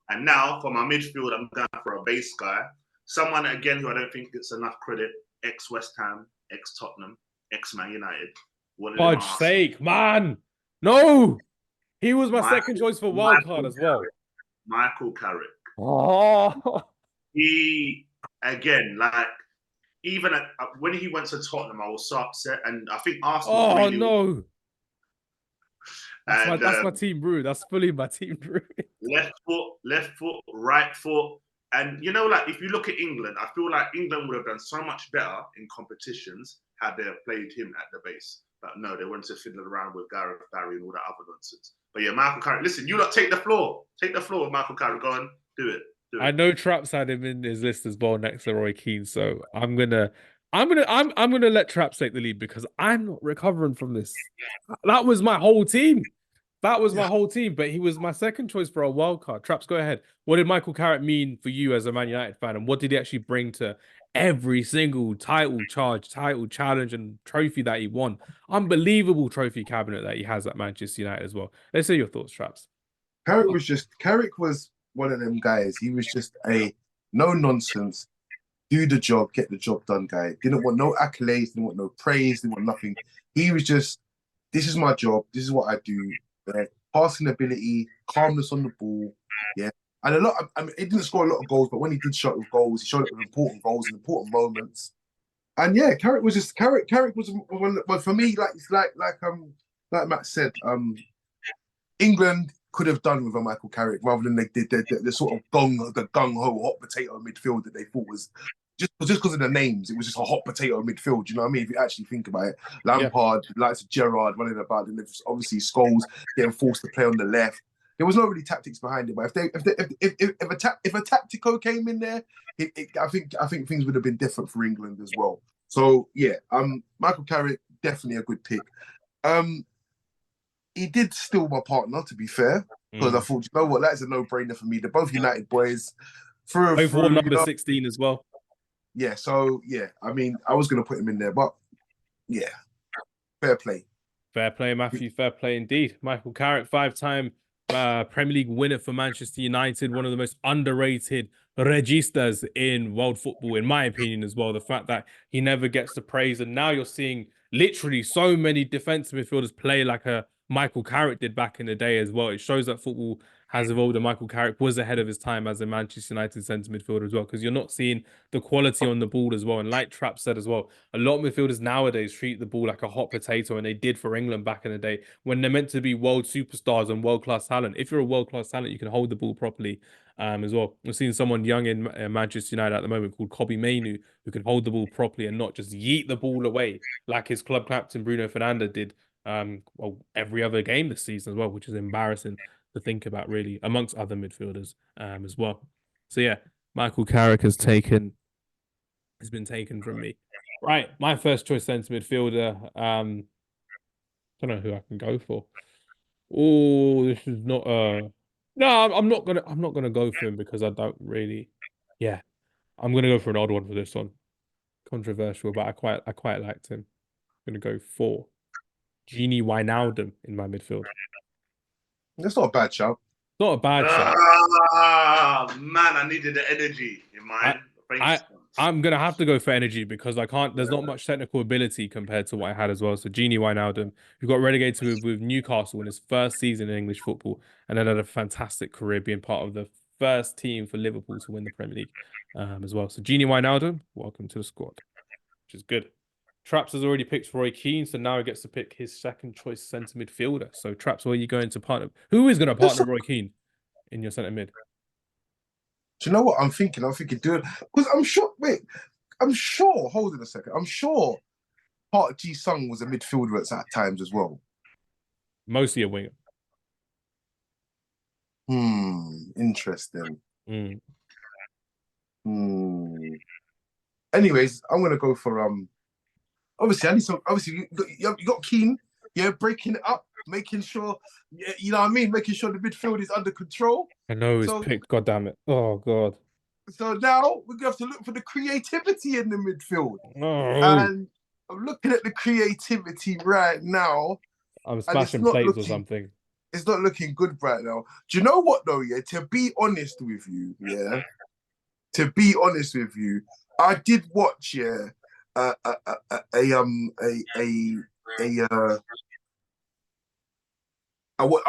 And now for my midfield, I'm going for a base guy, someone again who I don't think gets enough credit. Ex West Ham, ex Tottenham, ex Man United. Fudge sake, man! No. He was my second choice for wildcard as well. Míchel Carrick. Oh. He, again, like, even when he went to Tottenham, I was so upset. And I think Arsenal... Oh, no. That's my team brew. That's fully my team brew. Left foot, right foot. And, you know, like, if you look at England, I feel like England would have done so much better in competitions had they played him at the base. But no, they went to fiddle around with Gareth Barry and all that other nonsense. But yeah, Míchel Carrick. Listen, you lot take the floor. Take the floor with Míchel Carrick. Go on, do it. I know Traps had him in his list as well next to Roy Keane, so I'm gonna let Traps take the lead because I'm not recovering from this. That was my whole team. That was my whole team, but he was my second choice for a wild card. Traps, go ahead. What did Míchel Carrick mean for you as a Man United fan, and what did he actually bring to every single title challenge, and trophy that he won? Unbelievable trophy cabinet that he has at Manchester United as well. Let's hear your thoughts, Traps. Carrick was one of them guys. He was just a no-nonsense, do the job, get the job done guy. Didn't want no accolades, didn't want no praise, didn't want nothing. He was just, this is my job, this is what I do. Passing ability, calmness on the ball, yeah. And he didn't score a lot of goals, but when he did show up with goals, he showed up with important goals in important moments. And yeah, Carrick was one, but for me, like Matt said, England could have done with a Míchel Carrick rather than they did the sort of gung-ho hot potato midfield that they thought was just because of the names. It was just a hot potato midfield. You know what I mean? If you actually think about it, Lampard, likes of Gerrard running about, and obviously Scholes getting forced to play on the left. There was no really tactics behind it. But if a tactico came in there, I think things would have been different for England as well. So yeah, Míchel Carrick definitely a good pick. He did steal my partner, to be fair, because I thought, you know what, that's a no-brainer for me. They're both United boys. Both won number 16 as well. Yeah, so, yeah, I mean, I was going to put him in there, but, yeah, fair play. Fair play, Matthew. Fair play indeed. Míchel Carrick, 5-time Premier League winner for Manchester United, one of the most underrated registas in world football, in my opinion, as well. The fact that he never gets the praise, and now you're seeing literally so many defensive midfielders play like a Míchel Carrick did back in the day as well. It shows that football has evolved, and Míchel Carrick was ahead of his time as a Manchester United centre midfielder as well, because you're not seeing the quality on the ball as well. And like Trap said as well, a lot of midfielders nowadays treat the ball like a hot potato, and they did for England back in the day when they're meant to be world superstars and world-class talent. If you're a world-class talent, you can hold the ball properly as well. We're seeing someone young in Manchester United at the moment called Kobbie Mainoo, who can hold the ball properly and not just yeet the ball away like his club captain Bruno Fernandes did every other game this season as well, which is embarrassing to think about, really, amongst other midfielders as well. So yeah, Míchel Carrick has been taken from me. Right, my first choice centre midfielder. Don't know who I can go for. Oh, this is not no, I'm not gonna go for him because I don't really. Yeah, I'm gonna go for an odd one for this one. Controversial, but I quite liked him. I'm going to go for Gini Wijnaldum in my midfield. That's not a bad shout. Not a bad shot. Man, I needed the energy in mine. I'm going to have to go for energy because I can't. There's not much technical ability compared to what I had as well. So Gini Wijnaldum, who got relegated with Newcastle in his first season in English football, and then had a fantastic career being part of the first team for Liverpool to win the Premier League as well. So Gini Wijnaldum, welcome to the squad, which is good. Traps has already picked Roy Keane, so now he gets to pick his second choice centre midfielder. So Traps, where are you going to partner? Who is going to partner Roy Keane in your centre mid? Do you know what I'm thinking? Because I'm sure. Wait, I'm sure. Hold on a second. I'm sure Park Ji-sung was a midfielder at times as well. Mostly a winger. Interesting. Anyways, I'm gonna go for Obviously, I need some. Obviously, you got Keane. Yeah, breaking it up, making sure. You know what I mean. Making sure the midfield is under control. I know he's picked. God damn it! Oh god. So now we're gonna have to look for the creativity in the midfield. Oh. And I'm looking at the creativity right now. I'm smashing plates or something. It's not looking good right now. Do you know what though? Yeah, to be honest with you, I did watch. I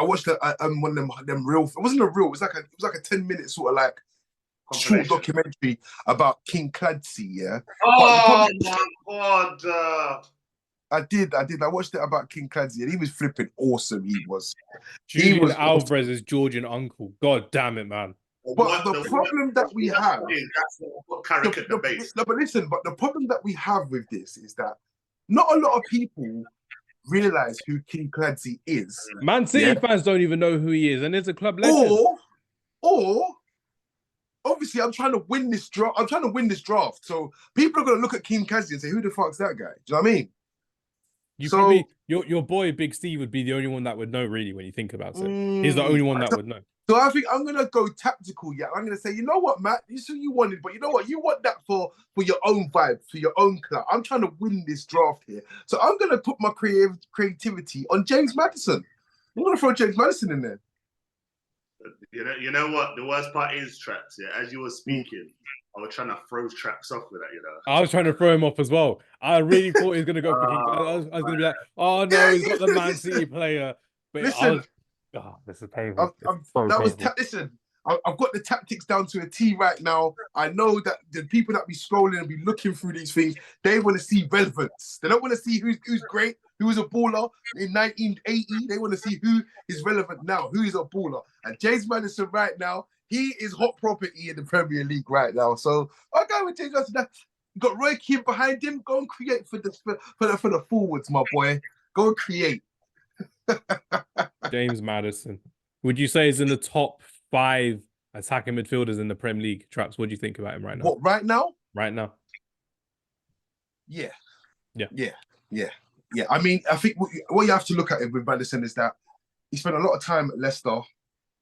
watched one of them real. It wasn't a real. It was like a 10-minute sort of like short documentary about Kinkladze. Yeah. Oh my god. I did. I watched it about Kinkladze, and he was flipping awesome. He was. Julian Alvarez's Georgian uncle. God damn it, man. But the problem that we have, that's what Carrick at the base. No, but listen. But the problem that we have with this is that not a lot of people realize who Kinkladze is. Man City fans don't even know who he is, and it's a club legend. Or obviously, I'm trying to win this draft. So people are going to look at Kinkladze and say, "Who the fuck's that guy?" Do you know what I mean? Your boy Big Steve would be the only one that would know, really, when you think about it. He's the only one that would know. So I think I'm gonna go tactical. Yeah, I'm gonna say, you know what, Matt, this is what you wanted, but you know what, you want that for your own vibe, for your own club. I'm trying to win this draft here, so I'm gonna put my creativity on James Maddison. I'm gonna throw James Maddison in there. You know what? The worst part is Traps. Yeah, as you were speaking, I was trying to throw Traps off with that. You know, I was trying to throw him off as well. I really thought he was gonna go for King. I was gonna be like, oh no, he's got the Man City player. But listen. This is painful. Listen, I've got the tactics down to a T right now. I know that the people that be scrolling and be looking through these things, they want to see relevance. They don't want to see who's great, who was a baller in 1980. They want to see who is relevant now, who is a baller. And James Maddison right now, he is hot property in the Premier League right now. So I'll go with James Maddison. You got Roy Keane behind him. Go and create for the forwards, my boy. Go and create. James Maddison. Would you say he's in the top 5 attacking midfielders in the Premier League? Traps, what do you think about him right now? What, right now? Right now. Yeah. Yeah. I mean, I think what you have to look at it with Maddison is that he spent a lot of time at Leicester.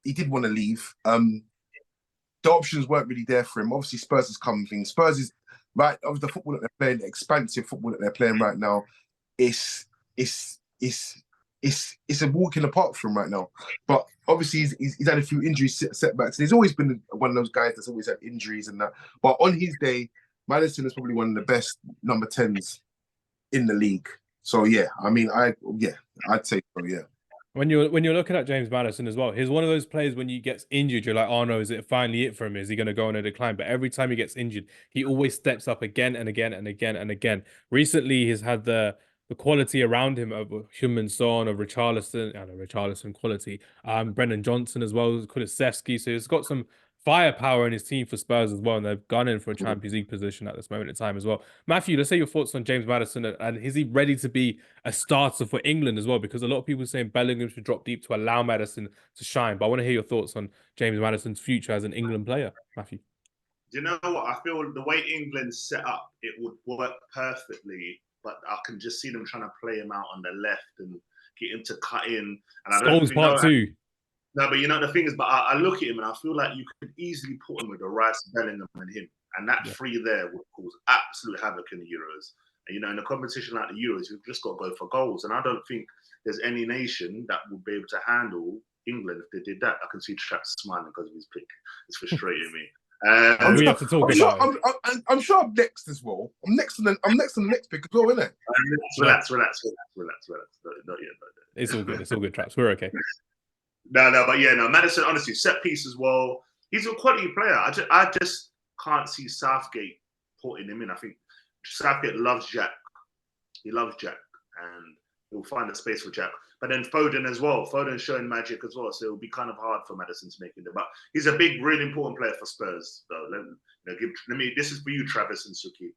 He did want to leave. The options weren't really there for him. Obviously, Spurs has come things. Spurs is right of the football that they're playing, the expansive football that they're playing right now. It's a walk in the park for him right now. But obviously, he's had a few injury setbacks. And he's always been one of those guys that's always had injuries and that. But on his day, Maddison is probably one of the best number 10s in the league. So yeah, I mean, I'd say so. Yeah. When you're looking at James Maddison as well, he's one of those players when he gets injured, you're like, oh no, is it finally it for him? Is he going to go on a decline? But every time he gets injured, he always steps up again and again and again and again. Recently, he's had the quality around him of Heung-min Son, of Richarlison quality. Brendan Johnson as well, Kulusevski. So he's got some firepower in his team for Spurs as well, and they've gone in for a Champions League position at this moment in time as well. Matthew, let's say your thoughts on James Maddison, and is he ready to be a starter for England as well? Because a lot of people are saying Bellingham should drop deep to allow Maddison to shine. But I want to hear your thoughts on James Maddison's future as an England player, Matthew. Do you know what? I feel the way England's set up, it would work perfectly. But I can just see them trying to play him out on the left and get him to cut in. And I don't part 2. No, but you know the thing is, but I look at him and I feel like you could easily put him with the Rice, Bellingham, and him, and that three there would cause absolute havoc in the Euros. And, in a competition like the Euros, you've just got to go for goals. And I don't think there's any nation that would be able to handle England if they did that. I can see Traps smiling because of his pick. It's frustrating me. We have to talk about it. I'm sure I'm next as well. I'm next on the next pick as well, isn't it? Relax. Not yet. It's all good. It's all good, Traps. We're okay. But Maddison, honestly, set piece as well. He's a quality player. I just can't see Southgate putting him in. I think Southgate loves Jack. He loves Jack, and he'll find a space for Jack. But then Foden as well. Foden's showing magic as well, so it'll be kind of hard for Maddison to make it. But he's a big, really important player for Spurs. So this is for you, Travis and Suki.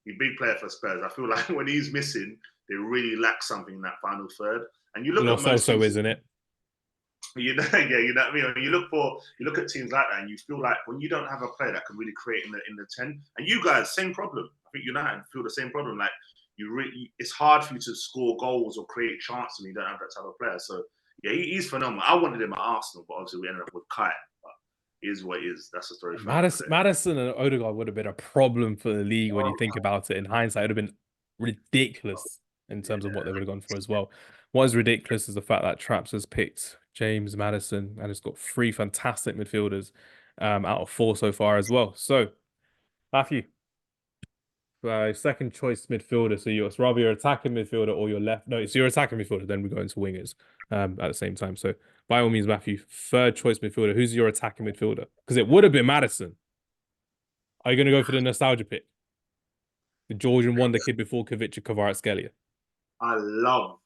He's a big player for Spurs. I feel like when he's missing, they really lack something in that final third. And you look at most also, isn't it? You know what I mean? You look at teams like that, and you feel like when you don't have a player that can really create in the 10, and you guys, same problem. I think United feel the same problem. Like it's hard for you to score goals or create chances when you don't have that type of player. So he's phenomenal. I wanted him at Arsenal, but obviously we ended up with Kai. But it is what it is. That's the story. Maddison and Odegaard would have been a problem for the league when you think about it. In hindsight, it would have been ridiculous in terms of what they would have gone for as well. What is ridiculous is the fact that Traps has picked James Maddison and it's got 3 fantastic midfielders out of 4 so far as well. So, Matthew, second choice midfielder. So it's rather your attacking midfielder or your left. No, it's your attacking midfielder. Then we go into wingers at the same time. So by all means, Matthew, third choice midfielder. Who's your attacking midfielder? Because it would have been Maddison. Are you going to go for the nostalgia pick? The Georgian wonder kid before Kovic and Kvaratskhelia. I love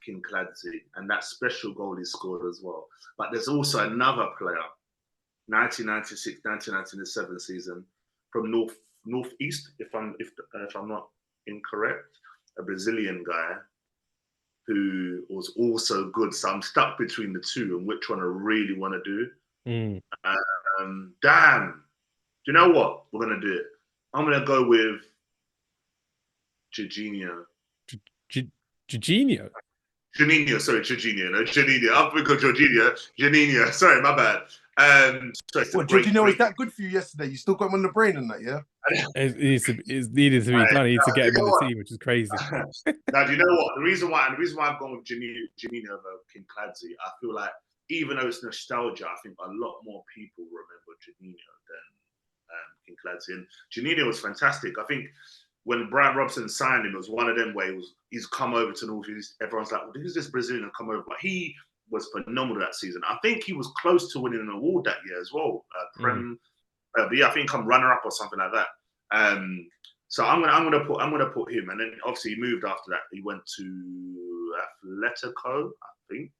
Kinkladze and that special goal he scored as well. But there's also another player, 1996-1997 season from Northeast, if I'm not incorrect, a Brazilian guy who was also good. So I'm stuck between the two and which one I really want to do. Damn. Do you know what? We're going to do it. I'm going to go with Jorginho. Jorginho? Jorginho. No, Juninho. I'm thinking Jorginho. Juninho. Sorry, my bad. Jorginho was that good for you yesterday? You still got him on the brain and that, yeah? It needed to be done. He needs to get him in the team, which is crazy. Now, do you know what? The reason why I've gone with Juninho over Kinkladze, I feel like even though it's nostalgia, I think a lot more people remember Juninho than Kinkladze. And Juninho was fantastic. I think when Brian Robson signed him, it was one of them where he's come over to North East. Everyone's like, well, who's this Brazilian come over? But he was phenomenal that season. I think he was close to winning an award that year as well. I think he come runner up or something like that. So I'm gonna put him, and then obviously he moved after that. He went to Atletico, I think.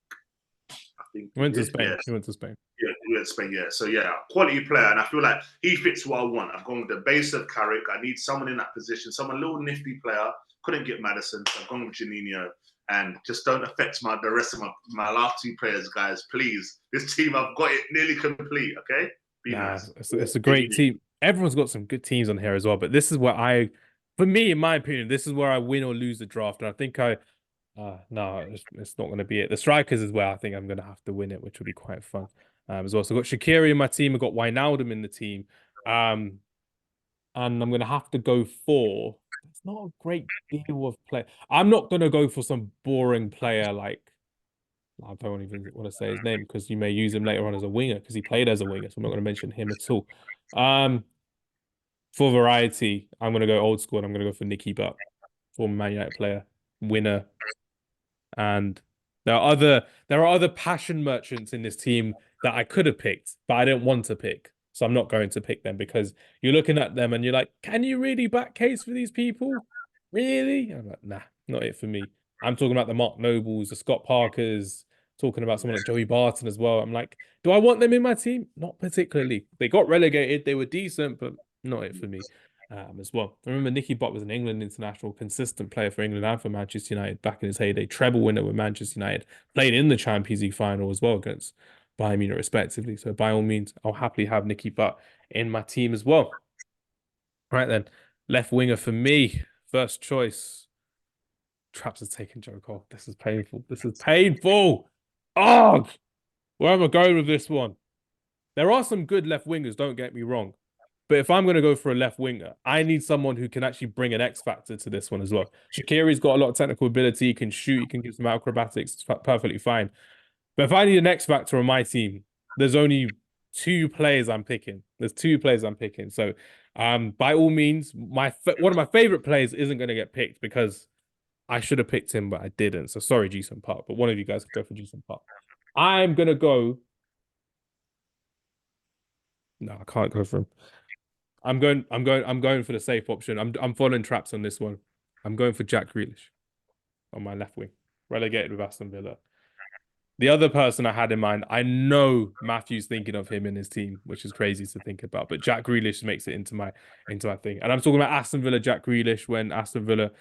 He went to Spain. Yeah. He went to Spain. Yeah, he went to Spain. Yeah. So quality player, and I feel like he fits what I want. I've gone with the base of Carrick. I need someone in that position, someone a little nifty player. Couldn't get Maddison, so I've gone with Juninho. And just don't affect the rest of my last 2 players, guys. Please, this team I've got it nearly complete. Okay, nice. It's a great team. Everyone's got some good teams on here as well. But this is where for me, in my opinion, this is where I win or lose the draft. And I think no, it's not going to be it. The strikers is where I think I'm going to have to win it, which will be quite fun as well. So I've got Shaqiri in my team. I've got Wijnaldum in the team. And I'm going to have to go for... It's not a great deal of play. I'm not going to go for some boring player like... I don't even want to say his name because you may use him later on as a winger because he played as a winger. So I'm not going to mention him at all. For variety, I'm going to go old school and I'm going to go for Nicky Butt, former Man United player, winner. And there are other passion merchants in this team that I could have picked, but I didn't want to pick. So I'm not going to pick them because you're looking at them and you're like, can you really back case for these people? Really? I'm like, nah, not it for me. I'm talking about the Mark Nobles, the Scott Parkers, talking about someone like Joey Barton as well. I'm like, do I want them in my team? Not particularly. They got relegated. They were decent, but not it for me as well. I remember Nicky Butt was an England international, consistent player for England and for Manchester United back in his heyday. Treble winner with Manchester United. Played in the Champions League final as well against Bayern Munich respectively. So by all means, I'll happily have Nicky Butt in my team as well. Right then, left winger for me. First choice. Traps has taken Joe Cole. This is painful. This is painful. Oh, where am I going with this one? There are some good left wingers, don't get me wrong. But if I'm going to go for a left winger, I need someone who can actually bring an X factor to this one as well. Shaqiri's got a lot of technical ability. He can shoot. He can give some acrobatics. It's perfectly fine. But if I need an X factor on my team, there's only two players I'm picking. There's two players I'm picking. So, by all means, one of my favorite players isn't going to get picked because I should have picked him, but I didn't. So sorry, Jason Park. But one of you guys could go for Jason Park. I'm gonna go. No, I can't go for him. I'm going for the safe option. I'm following Traps on this one. I'm going for Jack Grealish on my left wing, relegated with Aston Villa. The other person I had in mind, I know Matthew's thinking of him in his team, which is crazy to think about. But Jack Grealish makes it into my thing. And I'm talking about Aston Villa, Jack Grealish, when Aston Villa.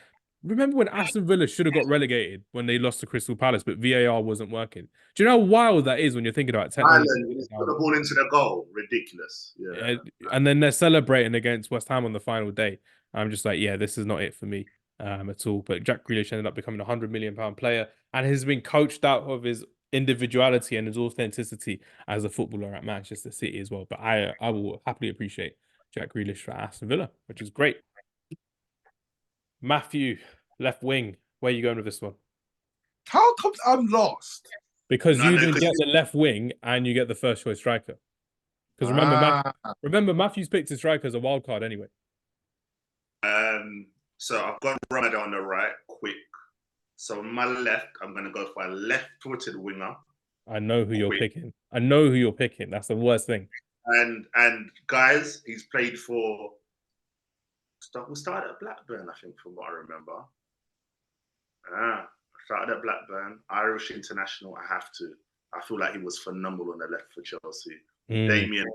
Remember when Aston Villa should have got relegated when they lost to Crystal Palace, but VAR wasn't working? Do you know how wild that is when you're thinking about it? Ireland put the ball into the goal. Ridiculous. Yeah. And then they're celebrating against West Ham on the final day. I'm just like, yeah, this is not it for me at all. But Jack Grealish ended up becoming a £100 million player and has been coached out of his individuality and his authenticity as a footballer at Manchester City as well. But I will happily appreciate Jack Grealish for Aston Villa, which is great. Matthew, left wing. Where are you going with this one? How come I'm lost? Because you didn't get the left wing and you get the first choice striker. Because remember, Matthew's picked his striker as a wild card anyway. So I've got Rommedahl on the right, quick. So on my left, I'm going to go for a left-footed winger. I know who you're picking. I know who you're picking. That's the worst thing. And guys, he's played for. We started at Blackburn, I think, from what I remember. Started at Blackburn, Irish international. I feel like he was phenomenal on the left for Chelsea. Damien.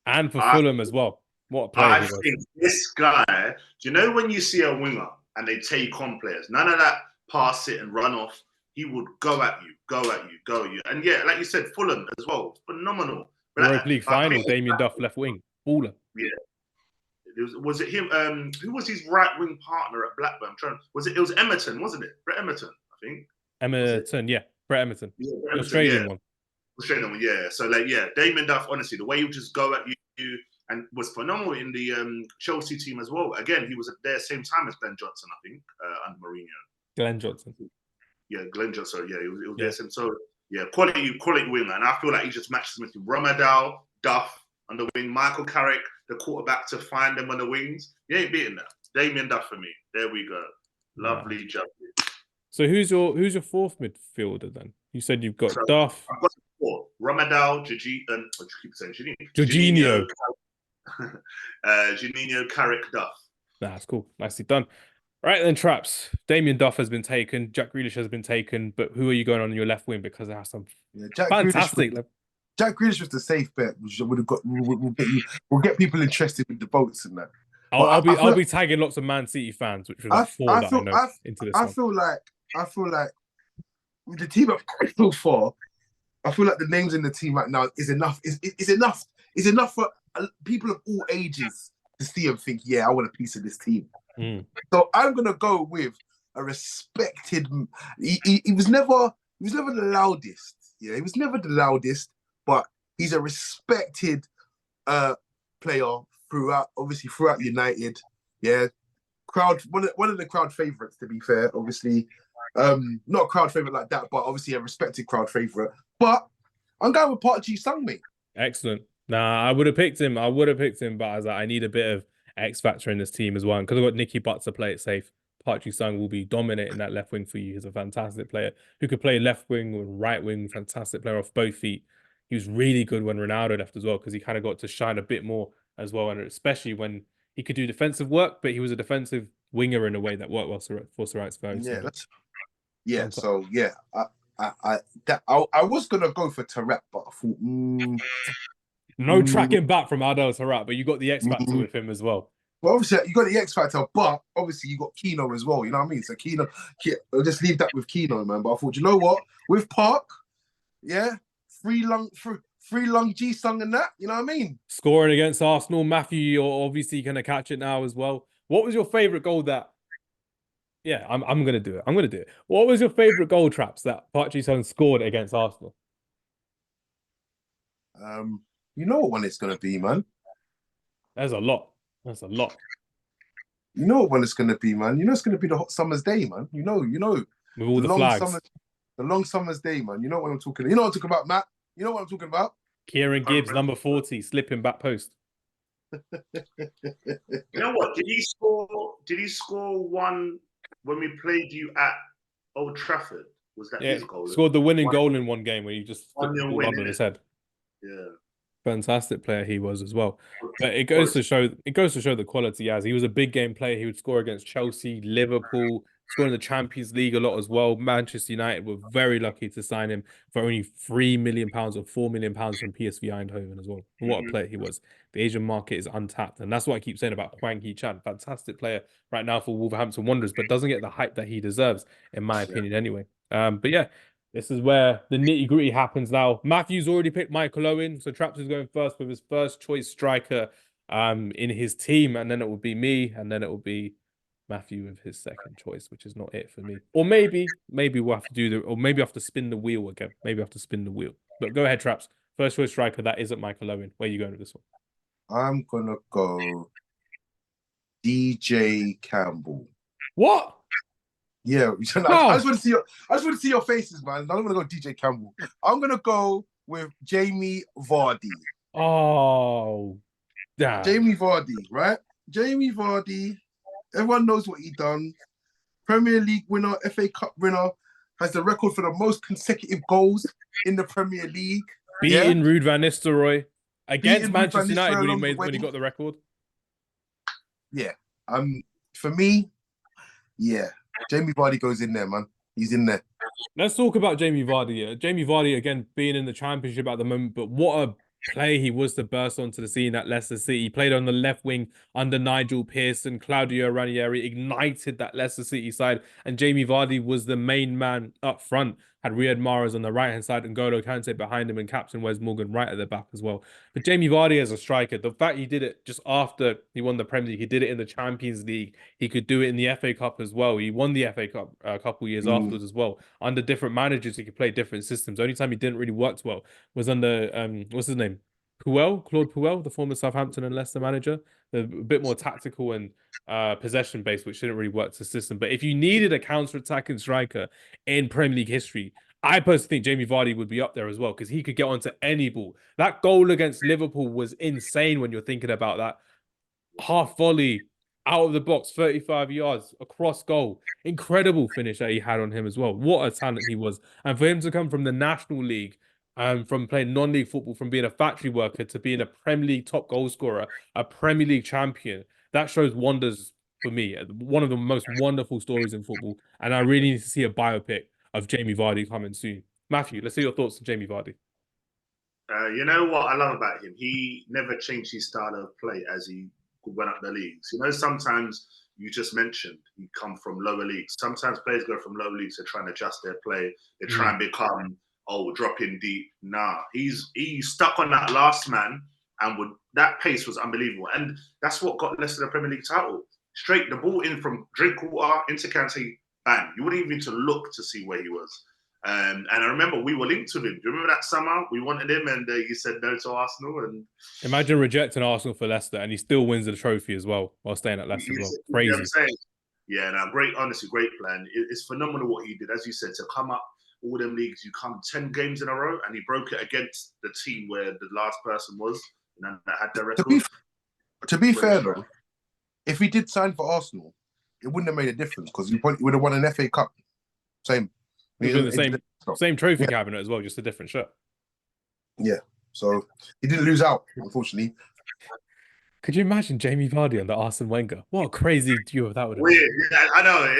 And for Fulham as well. What a player I think this guy, do you know when you see a winger and they take on players, none of that pass it and run off. He would go at you. And yeah, like you said, Fulham as well. Phenomenal. Europa League final, Damien Duff, left wing. Baller. Yeah. Was it him? Who was his right wing partner at Blackburn? It was Emerton, wasn't it? Brett Emerton, I think. Emerton, yeah. Brett Emerton. Yeah, the Australian one. Australian one, yeah. So Damien Duff, honestly, the way he would just go at you and was phenomenal in the Chelsea team as well. Again, he was there same time as Glen Johnson, I think, under Mourinho. Glen Johnson. Yeah, Glen Johnson. Yeah, he was there same. So yeah, quality winger, and I feel like he just matches them with Rommedahl, Duff on the wing, Michael Carrick, the quarterback to find them on the wings. You ain't beating that. Damien Duff for me. There we go. Lovely job. So who's your fourth midfielder then? You said you've got Duff. I've got four. Rommedahl, Jorginho. Juninho, Carrick, Duff. That's cool. Nicely done. Right then, Traps. Damien Duff has been taken. Jack Grealish has been taken. But who are you going on your left wing? Because it has some fantastic. Jack Grealish was the safe bet, which we'll get people interested with the votes and that. I'll be tagging lots of Man City fans, which was like four that I know into this. I feel like with the team of Crystal 4, I feel like the names in the team right now is enough. Is enough for people of all ages to see and think, yeah, I want a piece of this team. So I'm gonna go with a respected. He was never the loudest. Yeah, he was never the loudest, but he's a respected player throughout United. Yeah, one of the crowd favourites, to be fair. Obviously, not a crowd favourite like that, but obviously a respected crowd favourite. But I'm going with Park Ji-sung, mate. Excellent. Nah, I would have picked him, but I was like, I need a bit of X factor in this team as well. Because I've got Nicky Butt to play it safe. Park Ji-sung will be dominating that left wing for you. He's a fantastic player who could play left wing or right wing. Fantastic player off both feet. He was really good when Ronaldo left as well, because he kind of got to shine a bit more as well, and especially when he could do defensive work, but he was a defensive winger in a way that worked well for Sir Alex Ferguson. I was gonna go for Tarap, but I thought no tracking back from Adel Tarap, but you got the X factor with him as well. Well, obviously you got the X factor, but obviously you got Kino as well. You know what I mean? So Kino, I'll just leave that with Kino, man. But I thought, you know what, with Park, yeah, free long Ji-sung and that. You know what I mean? Scoring against Arsenal, Matthew, you're obviously gonna catch it now as well. What was your favorite goal that? Yeah, I'm gonna do it. What was your favorite goal, Traps, that Park Ji-sung scored against Arsenal? You know what one it's gonna be, man. There's a lot. That's a lot. You know when it's gonna be, man. You know it's gonna be the hot summer's day, man. You know. With all the long flags. the long summer's day, man. You know what I'm talking. You know what I'm talking about, Matt. You know what I'm talking about. Kieran Gibbs, number 40, slipping back post. You know what? Did he score? Did he score one when we played you at Old Trafford? Was that his goal? Scored the winning goal in one game where he just took the 1-0 ball win, on his head. Yeah. Fantastic player he was as well. But it goes to show the quality he has. He was a big game player. He would score against Chelsea, Liverpool, score in the Champions League a lot as well. Manchester United were very lucky to sign him for only £3 million or £4 million from PSV Eindhoven as well. What a player he was. The Asian market is untapped. And that's what I keep saying about Hwang Hee-chan. Fantastic player right now for Wolverhampton Wanderers, but doesn't get the hype that he deserves, in my opinion anyway. But yeah, this is where the nitty-gritty happens now. Matthew's already picked Michael Owen, so Traps is going first with his first choice striker in his team, and then it will be me, and then it will be Matthew with his second choice, which is not it for me. Or maybe we'll have to maybe I have to spin the wheel again. Maybe I have to spin the wheel. But go ahead, Traps. First choice striker, that isn't Michael Owen. Where are you going with this one? I'm gonna go DJ Campbell. What? Yeah, I just want to see your faces, man. I'm gonna go DJ Campbell. I'm gonna go with Jamie Vardy. Oh, damn. Jamie Vardy, right? Jamie Vardy. Everyone knows what he done. Premier League winner, FA Cup winner, has the record for the most consecutive goals in the Premier League. Beating Ruud van Nistelrooy against Manchester United when he got the record. Yeah. For me, yeah. Jamie Vardy goes in there, man. He's in there. Let's talk about Jamie Vardy. Jamie Vardy, again, being in the Championship at the moment, but what a play he was to burst onto the scene at Leicester City. He played on the left wing under Nigel Pearson. Claudio Ranieri ignited that Leicester City side, and Jamie Vardy was the main man up front. Had Riyad Mahrez on the right-hand side and N'Golo Kante behind him, and Captain Wes Morgan right at the back as well. But Jamie Vardy as a striker, the fact he did it just after he won the Premier League, he did it in the Champions League. He could do it in the FA Cup as well. He won the FA Cup a couple years afterwards as well. Under different managers, he could play different systems. The only time he didn't really work well was under, what's his name? Claude Puel, the former Southampton and Leicester manager, a bit more tactical and possession based, which didn't really work to the system. But if you needed a counter-attacking striker in Premier League history, I personally think Jamie Vardy would be up there as well, because he could get onto any ball. That goal against Liverpool was insane when you're thinking about that. Half volley, out of the box, 35 yards, across goal. Incredible finish that he had on him as well. What a talent he was. And for him to come from the National League, from playing non-league football, from being a factory worker to being a Premier League top goal scorer, a Premier League champion, that shows wonders for me. One of the most wonderful stories in football. And I really need to see a biopic of Jamie Vardy coming soon. Matthew, let's see your thoughts on Jamie Vardy. You know what I love about him? He never changed his style of play as he went up the leagues. You know, sometimes you just mentioned you come from lower leagues. Sometimes players go from lower leagues to try and adjust their play. They try and become, drop in deep. Nah, he's stuck on that last man, and that pace was unbelievable. And that's what got Leicester the Premier League title. Straight the ball in from Drinkwater into Kante, bang. You wouldn't even to look to see where he was. And I remember we were linked to him. Do you remember that summer? We wanted him, and he said no to Arsenal. And imagine rejecting Arsenal for Leicester, and he still wins the trophy as well while staying at Leicester as well. Crazy. You know what I'm saying? Yeah, no, great, honestly, great plan. It's phenomenal what he did. As you said, to come up all them leagues, you come 10 games in a row, and he broke it against the team where the last person was, and that had their record. To be fair, though, if he did sign for Arsenal, it wouldn't have made a difference, because he would have won an FA Cup. Same. The same trophy cabinet as well, just a different shirt. Yeah, so he didn't lose out, unfortunately. Could you imagine Jamie Vardy under Arsene Wenger? What a crazy duo that would have been. Weird, yeah, I know.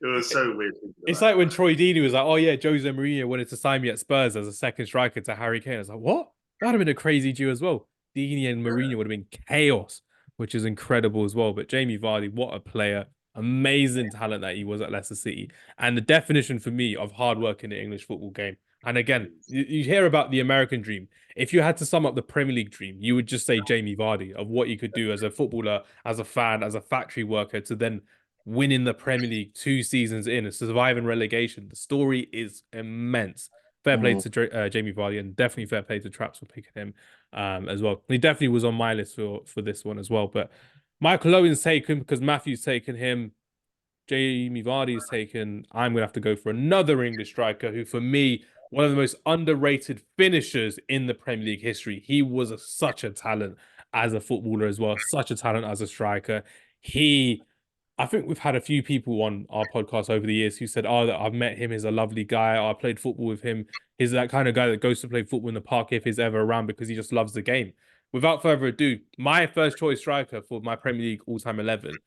It was so weird. It's like when Troy Deeney was like, oh yeah, Jose Mourinho wanted to sign me at Spurs as a second striker to Harry Kane. I was like, what? That would have been a crazy duo as well. Deeney and Mourinho would have been chaos, which is incredible as well. But Jamie Vardy, what a player. Amazing talent that he was at Leicester City, and the definition for me of hard work in the English football game. And again, you hear about the American dream. If you had to sum up the Premier League dream, you would just say Jamie Vardy, of what he could do as a footballer, as a fan, as a factory worker, to then win in the Premier League 2 seasons in and survive in relegation. The story is immense. Fair play to Jamie Vardy, and definitely fair play to Traps for picking him as well. He definitely was on my list for this one as well. But Michael Owen's taken because Matthew's taken him. Jamie Vardy's taken. I'm going to have to go for another English striker who, for me, one of the most underrated finishers in the Premier League history. He was such a talent as a footballer as well, such a talent as a striker. I think we've had a few people on our podcast over the years who said, oh, that I've met him, he's a lovely guy, I played football with him. He's that kind of guy that goes to play football in the park if he's ever around because he just loves the game. Without further ado, my first choice striker for my Premier League all-time 11,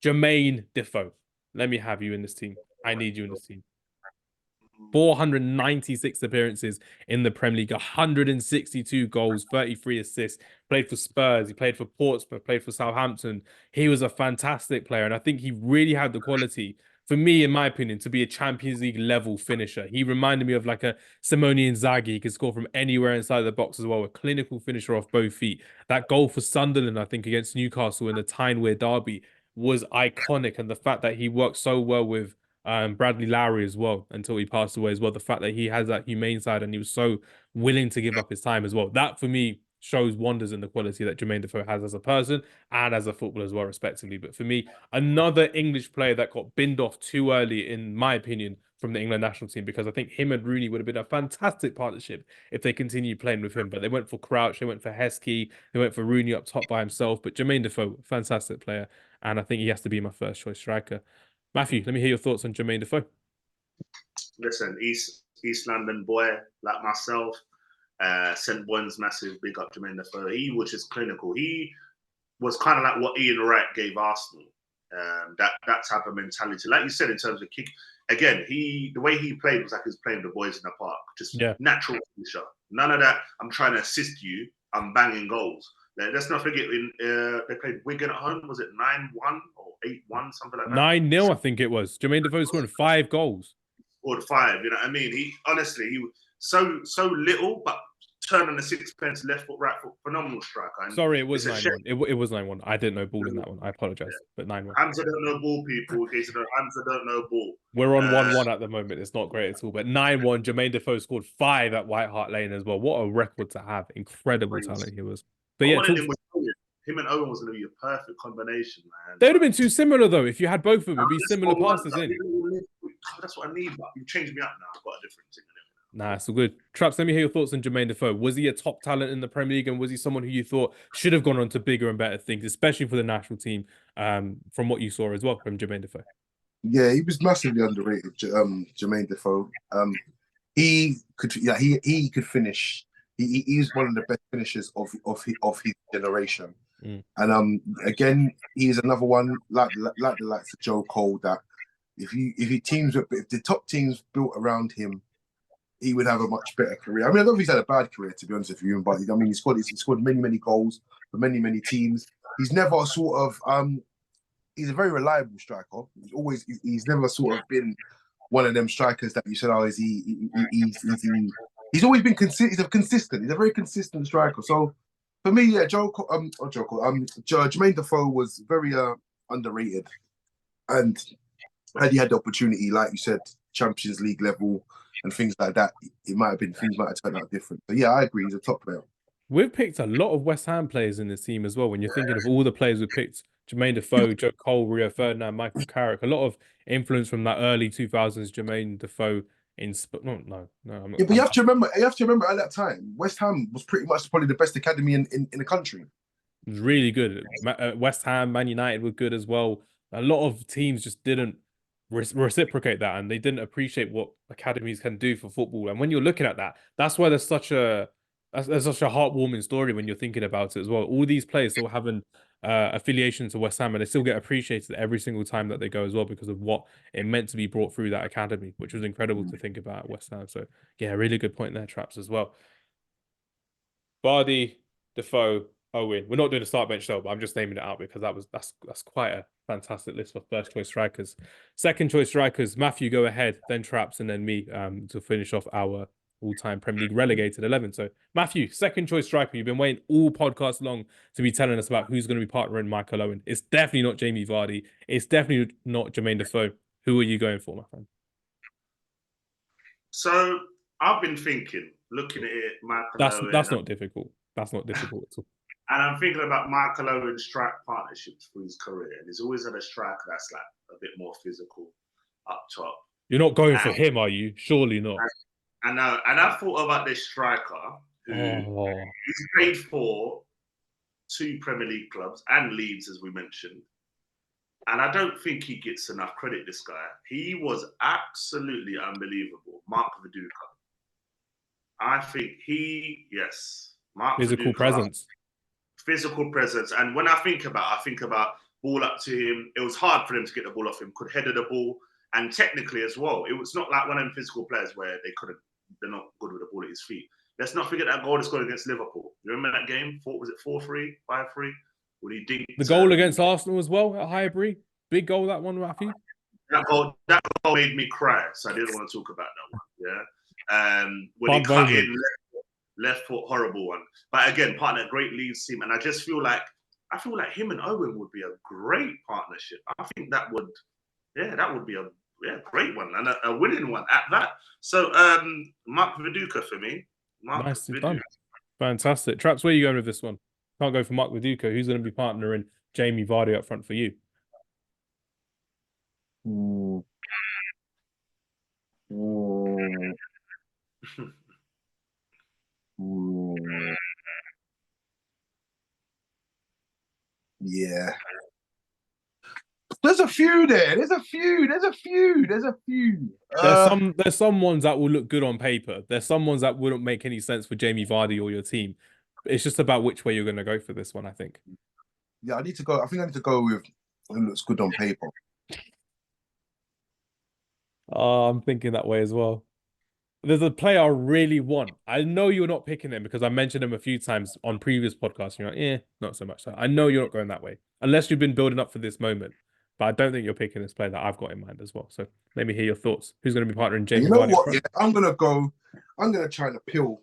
Jermain Defoe. Let me have you in this team. I need you in this team. 496 appearances in the Premier League, 162 goals, 33 assists, played for Spurs, he played for Portsmouth, played for Southampton. He was a fantastic player, and I think he really had the quality, for me, in my opinion, to be a Champions League level finisher. He reminded me of like a Simone Inzaghi. He could score from anywhere inside the box as well, a clinical finisher off both feet. That goal for Sunderland, I think, against Newcastle in the Tyne-Wear derby was iconic, and the fact that he worked so well with Bradley Lowry as well until he passed away as well. The fact that he has that humane side and he was so willing to give up his time as well. That for me shows wonders in the quality that Jermain Defoe has as a person and as a footballer as well, respectively. But for me, another English player that got binned off too early, in my opinion, from the England national team, because I think him and Rooney would have been a fantastic partnership if they continued playing with him. But they went for Crouch, they went for Heskey, they went for Rooney up top by himself. But Jermain Defoe, fantastic player. And I think he has to be my first choice striker. Matthew, let me hear your thoughts on Jermain Defoe. Listen, East London boy like myself, St. Bond's massive big up Jermain Defoe. He was just clinical. He was kind of like what Ian Wright gave Arsenal. That type of mentality, like you said, in terms of kick. Again, the way he played was like he was playing the boys in the park, just natural finisher. None of that. I'm trying to assist you. I'm banging goals. Let's not forget they played Wigan at home. Was it 9-1 or 8-1, something like that? 9-0, I think it was. Jermain Defoe scored 5 goals. Or 5, you know what I mean? He was so little, but turning the sixpence, left foot, right foot, phenomenal striker. And sorry, it was 9-1. It was 9-1. I didn't know ball in that one. I apologize, but 9-1. Hamza don't know ball, people. In case you know, Hamza don't know ball. We're on 1-1 at the moment. It's not great at all. But 9-1, Jermain Defoe scored 5 at White Hart Lane as well. What a record to have. Incredible talent he was. But yeah, him and Owen was going to be a perfect combination, man. They would have been too similar, though. If you had both of them, it'd be similar passes in. That's what I need, but you changed me up now. I've got a different thing. Nah, it's all good. Traps, let me hear your thoughts on Jermain Defoe. Was he a top talent in the Premier League, and was he someone who you thought should have gone on to bigger and better things, especially for the national team, from what you saw as well from Jermain Defoe? Yeah, he was massively underrated, Jermain Defoe. He could finish. He was one of the best finishers of his generation. And again, he's another one like the likes of Joe Cole, that if the top teams built around him, he would have a much better career. I mean, I don't think he's had a bad career, to be honest with you, but I mean, he scored many goals for many teams. He's never sort of he's a very reliable striker. He's never sort of been one of them strikers that you said, oh, he's always been consistent. He's a very consistent striker. So for me, yeah, Jermain Defoe was very underrated, and had he had the opportunity, like you said, Champions League level and things like that, things might have turned out different. But yeah, I agree, he's a top player. We've picked a lot of West Ham players in this team as well. When you're thinking of all the players we've picked, Jermain Defoe, Joe Cole, Rio Ferdinand, Michael Carrick, a lot of influence from that early 2000s Jermain Defoe. No. Yeah, but you have to remember at that time, West Ham was pretty much probably the best academy in the country. It was really good. West Ham, Man United were good as well. A lot of teams just didn't reciprocate that, and they didn't appreciate what academies can do for football. And when you're looking at that, that's why there's such a heartwarming story when you're thinking about it as well. All these players still having affiliation to West Ham, and they still get appreciated every single time that they go as well, because of what it meant to be brought through that academy, which was incredible to think about at West Ham. So yeah, really good point there, Traps, as well. Vardy, Defoe, Owen. We're not doing a start bench though, but I'm just naming it out because that's quite a fantastic list for first choice strikers. Second choice strikers, Matthew, go ahead, then Traps, and then me to finish off our all-time Premier League relegated 11. So Matthew, second choice striker. You've been waiting all podcast long to be telling us about who's going to be partnering Michael Owen. It's definitely not Jamie Vardy. It's definitely not Jermain Defoe. Who are you going for, my friend? So I've been thinking, looking at it, Michael Owen. That's not difficult. That's not difficult at all. And I'm thinking about Michael Owen's strike partnerships for his career. And he's always had a striker that's like a bit more physical up top. You're not going for him, are you? Surely not. And I thought about this striker who he's played for 2 Premier League clubs and Leeds, as we mentioned. And I don't think he gets enough credit, this guy. He was absolutely unbelievable. Mark Viduka. I think Mark Physical Viduka, presence. Physical presence. And when I think about ball up to him. It was hard for them to get the ball off him. Could header the ball. And technically as well, it was not like one of them physical players where they're not good with the ball at his feet. Let's not forget that goal he scored against Liverpool. You remember that game? Was it 4-3, 5-3? When he dinked the goal against Arsenal as well at Highbury. Big goal, that one, Rafi. That goal made me cry, so I didn't want to talk about that one. Yeah. When he cut in left foot, horrible one. But again, part of that great Leeds team, and I feel like him and Owen would be a great partnership. I think that would be a great one and a winning one at that. So Mark Viduka for me. Nicely done. Fantastic. Traps, where are you going with this one? Can't go for Mark Viduka. Who's going to be partnering Jamie Vardy up front for you? Yeah. There's a few there. There's a few. There's some ones that will look good on paper. There's some ones that wouldn't make any sense for Jamie Vardy or your team. It's just about which way you're going to go for this one, I think. Yeah, I think I need to go with who looks good on paper. I'm thinking that way as well. There's a player I really want. I know you're not picking him because I mentioned him a few times on previous podcasts. And you're like, not so much. So I know you're not going that way unless you've been building up for this moment. But I don't think you're picking this player that I've got in mind as well. So let me hear your thoughts. Who's going to be partnering Jamie? You know what? Yeah, I'm going to try and appeal.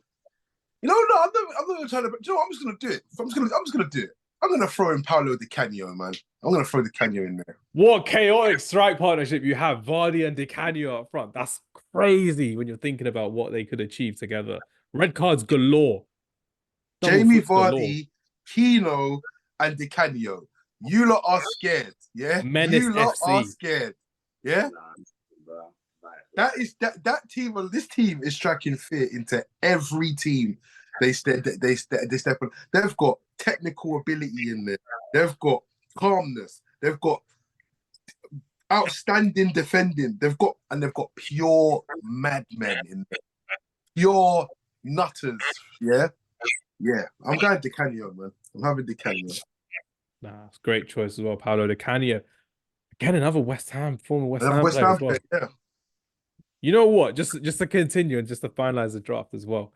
I'm not going to try to. You know what? I'm just going to do it. I'm just going to do it. I'm going to throw in Paolo Di Canio, man. I'm going to throw Di Canio in there. What chaotic strike partnership you have, Vardy and Di Canio up front. That's crazy when you're thinking about what they could achieve together. Red cards galore. Jamie Vardy, Kino, and Di Canio. You lot are scared, yeah? Menace you lot FC. are scared, yeah? That team, well, this team is striking fear into every team they step on. They've got technical ability in there. They've got calmness. They've got outstanding defending. They've got pure madmen in there. Pure nutters, yeah? Yeah, I'm going Di Canio, man. I'm having Di Canio. Nah, it's a great choice as well, Paolo Di Canio. Again, another former West Ham player as well. Yeah. You know what? Just to continue and just to finalize the draft as well,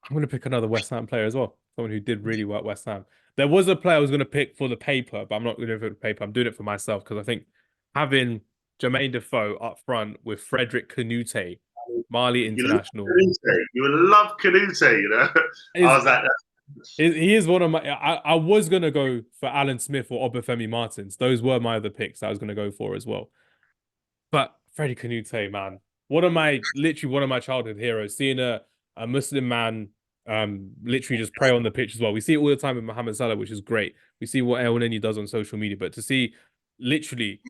I'm going to pick another West Ham player as well. Someone who did really well at West Ham. There was a player I was going to pick for the paper, but I'm not going to do it for the paper. I'm doing it for myself because I think having Jermain Defoe up front with Frédéric Kanouté, Mali international. You would love Kanouté, you know? I was like that. He is one of my. I was gonna go for Alan Smith or Obafemi Martins. Those were my other picks I was gonna go for as well. But Freddie Kanouté, man, literally one of my childhood heroes. Seeing a Muslim man literally just pray on the pitch as well. We see it all the time with Mohamed Salah, which is great. We see what El does on social media, but to see literally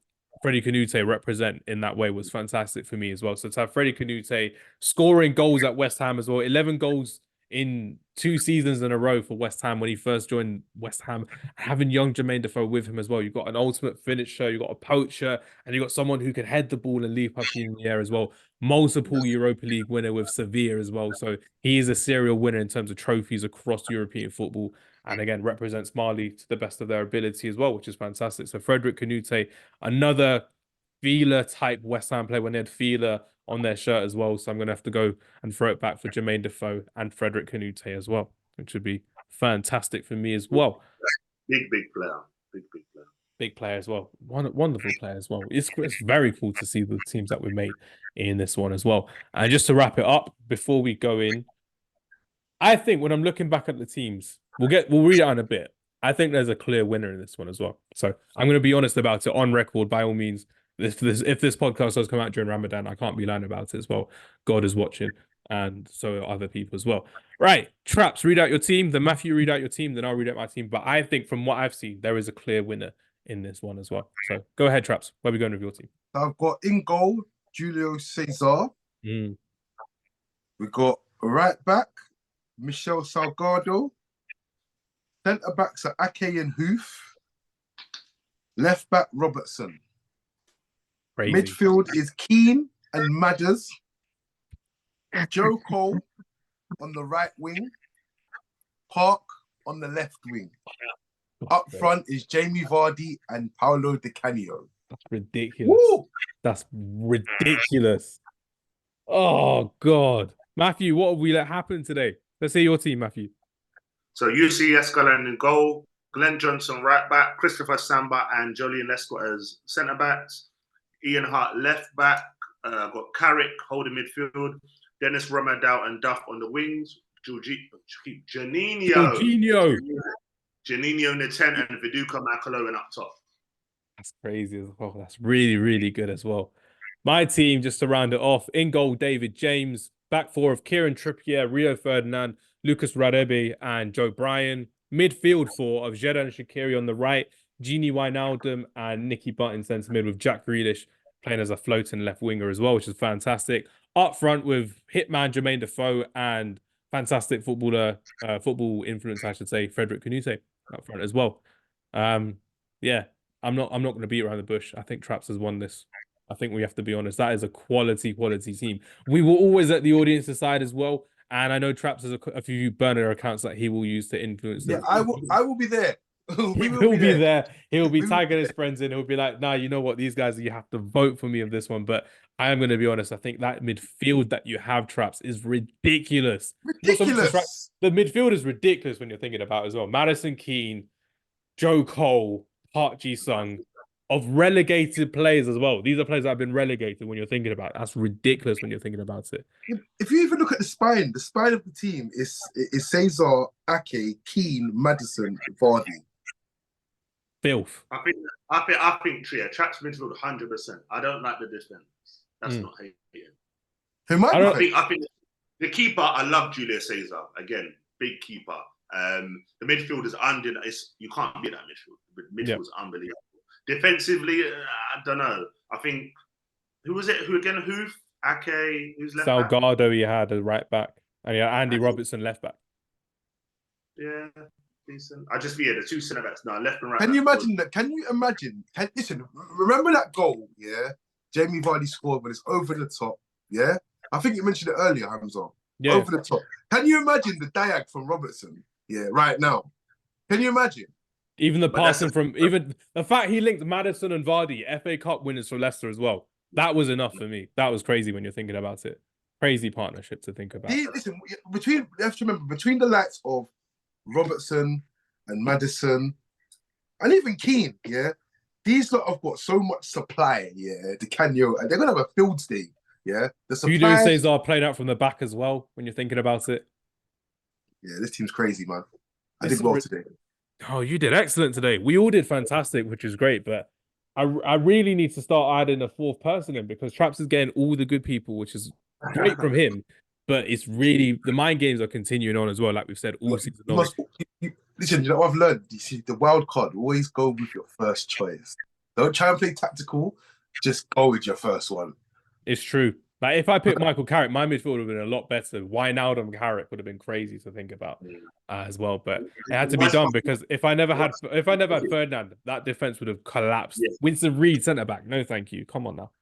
Freddie Kanouté represent in that way was fantastic for me as well. So to have Freddie Kanouté scoring goals at West Ham as well, 11 goals in 2 seasons in a row for West Ham when he first joined West Ham, having young Jermain Defoe with him as well. You've got an ultimate finisher, you've got a poacher, and you've got someone who can head the ball and leap up in the air as well. Multiple Europa League winner with Sevilla as well. So he is a serial winner in terms of trophies across European football. And again, represents Mali to the best of their ability as well, which is fantastic. So Frédéric Kanouté, another Fila type West Ham player when they had Fila on their shirt as well. So I'm going to have to go and throw it back for Jermain Defoe and Frédéric Kanouté as well, which would be fantastic for me as well. Big player. Big player as well. Wonderful player as well. It's very cool to see the teams that we made in this one as well. And just to wrap it up, before we go in, I think when I'm looking back at the teams, we'll read it out in a bit. I think there's a clear winner in this one as well. So I'm going to be honest about it on record, by all means. If this podcast does come out during Ramadan, I can't be lying about it as well. God is watching. and so are other people as well. Right, Traps, read out your team. Then Matthew, read out your team. Then I'll read out my team. But I think from what I've seen, there is a clear winner in this one as well. So go ahead, Traps. Where are we going with your team? I've got in goal Julio Cesar. Mm. We got right back Míchel Salgado. Centre backs are Ake and Huth. Left back Robertson. Crazy. Midfield is Keane and Maddison. Joe Cole on the right wing. Park on the left wing. Up front is Jamie Vardy and Paolo Di Canio. That's ridiculous. Woo! That's ridiculous. Oh, God. Matthew, what have we let happen today? Let's see your team, Matthew. So UC Escalon in goal, Glen Johnson right back, Christopher Samba and Jolien Lescott as centre backs, Ian Hart left back, got Carrick holding midfield, Dennis Rommedahl and Duff on the wings, Juninho in the 10 and Viduka McAlowen up top. That's crazy as well. That's really, really good as well. My team, just to round it off, in goal, David James, back four of Kieran Trippier, Rio Ferdinand, Lucas Radebe and Joe Bryan. Midfield four of Xherdan Shaqiri on the right, Gini Wijnaldum and Nicky Butt in centre mid with Jack Grealish playing as a floating left winger as well, which is fantastic. Up front with hitman Jermain Defoe and fantastic footballer, football influence, I should say, Frédéric Kanouté up front as well. Yeah, I'm not going to beat around the bush. I think Traps has won this. I think we have to be honest. That is a quality team. We will always let the audience decide as well. And I know Traps has a few burner accounts that he will use to influence them. Yeah, I will be there. He will be there. He'll be tagging his friends in. He'll be like, nah, you know what? These guys, you have to vote for me of this one. But I am going to be honest. I think that midfield that you have, Traps, is ridiculous. Ridiculous. The midfield is ridiculous when you're thinking about it as well. Maddison, Keane, Joe Cole, Park Ji-sung, of relegated players as well. These are players that have been relegated when you're thinking about it. That's ridiculous when you're thinking about it. If you even look at the spine of the team is Cesar, Ake, Keane, Maddison, Vardy. Filth. I think Trier, Traps midfield 100%. I don't like the defense. That's not hating. I think the keeper, I love Julius Caesar. Again, big keeper. The midfield is you can't beat that midfield. The midfield is unbelievable. Defensively, I don't know. I think who was it? Who again? Huth, Ake, who's left back? Salgado, he had a right back, and Andy Robertson left back. Yeah, decent. The two centre backs now, left and right. Can you imagine that? Can you imagine? Listen, remember that goal? Yeah, Jamie Vardy scored, but it's over the top. Yeah, I think you mentioned it earlier, Hamza. Yeah, over the top. Can you imagine the diag from Robertson? Yeah, right now. Can you imagine? Even the passing even the fact he linked Maddison and Vardy, FA Cup winners for Leicester as well. That was enough for me. That was crazy when you're thinking about it. Crazy partnership to think about. Listen, you have to remember, between the likes of Robertson and Maddison and even Keane, yeah, these lot have got so much supply, yeah, Di Canio, and they're going to have a field day, yeah. The supply... Judo Cesar played out from the back as well when you're thinking about it. Yeah, this team's crazy, man. I did well today. Oh, you did excellent today. We all did fantastic, which is great. But I really need to start adding a fourth person in because Traps is getting all the good people, which is great from him. But it's really, the mind games are continuing on as well, like we've said all season long. Listen, you know what I've learned? You see, the wild card, always go with your first choice. Don't try and play tactical. Just go with your first one. It's true. Like if I picked Michael Carrick, my midfield would have been a lot better. Wijnaldum Carrick would have been crazy to think about as well. But it had to be done because if I never had Ferdinand, that defense would have collapsed. Yeah. Winston Reid centre back. No, thank you. Come on now,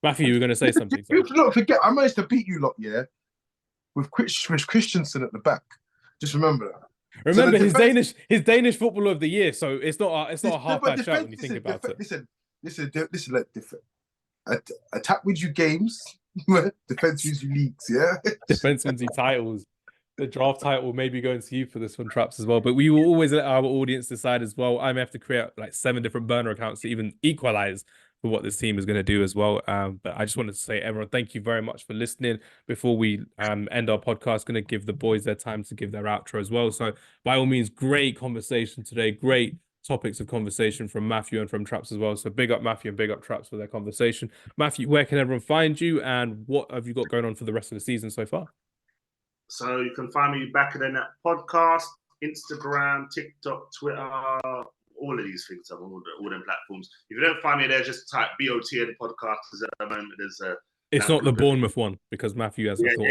Matthew. You were going to say something. Look, forget. I managed to beat you lot. Yeah, with Christensen at the back. Just remember that. Remember his Danish footballer of the year. So it's not a half-bad shout when you think about it. Listen. Like different. Attack wins you games, defense wins you leagues, yeah? Defense wins you titles. The draft title may be going to you for this one, Traps, as well. But we will always let our audience decide as well. I may have to create like 7 different burner accounts to even equalize for what this team is going to do as well. But I just wanted to say, everyone, thank you very much for listening. Before we end our podcast, going to give the boys their time to give their outro as well. So by all means, great conversation today. Great topics of conversation from Matthew and from Traps as well. So big up Matthew and big up Traps for their conversation. Matthew, where can everyone find you, and what have you got going on for the rest of the season so far? So you can find me back in that podcast, Instagram, TikTok, Twitter, all of these things. I'm on all them platforms. If you don't find me there, just type BOTN Podcast. Because at the moment there's a. It's not the Bournemouth one, because Matthew hasn't thought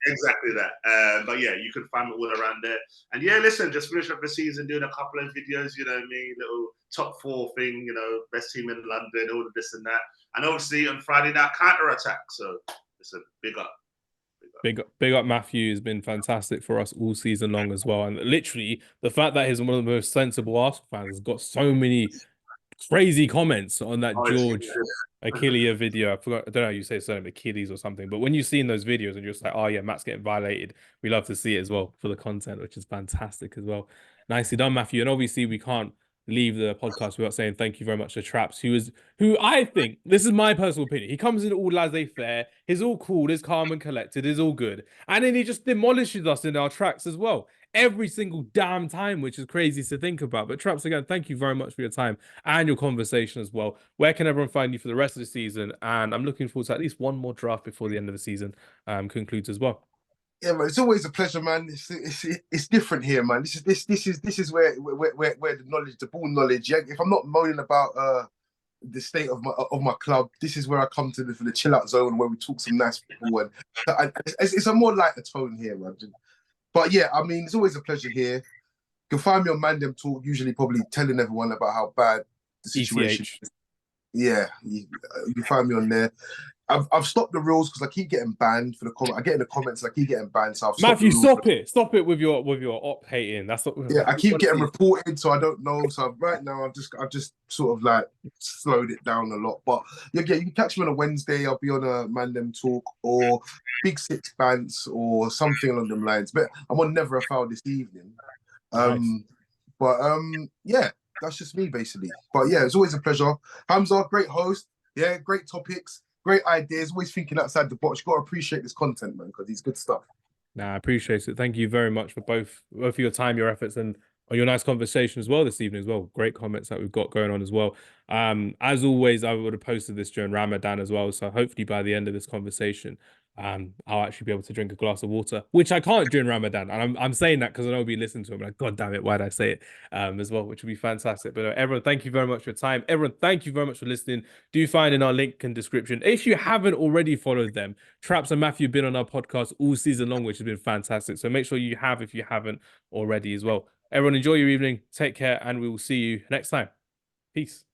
exactly that. But yeah, you can find me all around there. And yeah, listen, just finish up the season doing a couple of videos, you know what I mean, little top 4 thing, you know, best team in London, all of this and that. And obviously on Friday night, counter attack. So listen, big up. Big up Matthew has been fantastic for us all season long as well. And literally, the fact that he's one of the most sensible Arsenal fans has got so many crazy comments on that George Achilles video. I don't know how you say his surname, Achilles or something. But when you've seen those videos and you're just like, oh yeah, Matt's getting violated, we love to see it as well for the content, which is fantastic as well. Nicely done, Matthew. And obviously we can't leave the podcast without saying thank you very much to Traps, who I think, this is my personal opinion, he comes in all laissez-faire, he's all cool, he's calm and collected, he's all good, and then he just demolishes us in our tracks as well every single damn time, which is crazy to think about. But Traps, again, thank you very much for your time and your conversation as well. Where can everyone find you for the rest of the season? And I'm looking forward to at least one more draft before the end of the season concludes as well. Yeah, man, it's always a pleasure, man. It's different here, man. This is where the knowledge, the ball knowledge. Yeah, if I'm not moaning about the state of my club, this is where I come to for the chill out zone where we talk some nice football, and it's a more lighter tone here, man. But yeah, I mean, it's always a pleasure here. You can find me on Mandem Talk, usually probably telling everyone about how bad the situation is. Yeah, you find me on there. I've stopped the rules because I keep getting banned for the comment. I get in the comments and I keep getting banned. So Matthew, stop it with your op hating. That's what. Yeah, I keep getting reported, so I don't know. So right now, I've just sort of like slowed it down a lot. But yeah, you can catch me on a Wednesday. I'll be on a Mandem Talk or Big Six Bants or something along them lines. But I'm on Never a Foul this evening. Nice. But yeah, that's just me basically. But yeah, it's always a pleasure. Hamz, great host. Yeah, great topics. Great ideas, always thinking outside the box. You've got to appreciate this content, man, because it's good stuff. Nah, I appreciate it. Thank you very much for both of your time, your efforts, and your nice conversation as well this evening as well. Great comments that we've got going on as well. As always, I would have posted this during Ramadan as well. So hopefully by the end of this conversation, I'll actually be able to drink a glass of water, which I can't during Ramadan. And I'm saying that because I know we'll be listening to him. Like, God damn it, why did I say it as well, which would be fantastic. But everyone, thank you very much for your time. Everyone, thank you very much for listening. Do find in our link in description, if you haven't already followed them, Traps and Matthew have been on our podcast all season long, which has been fantastic. So make sure you have if you haven't already as well. Everyone, enjoy your evening. Take care, and we will see you next time. Peace.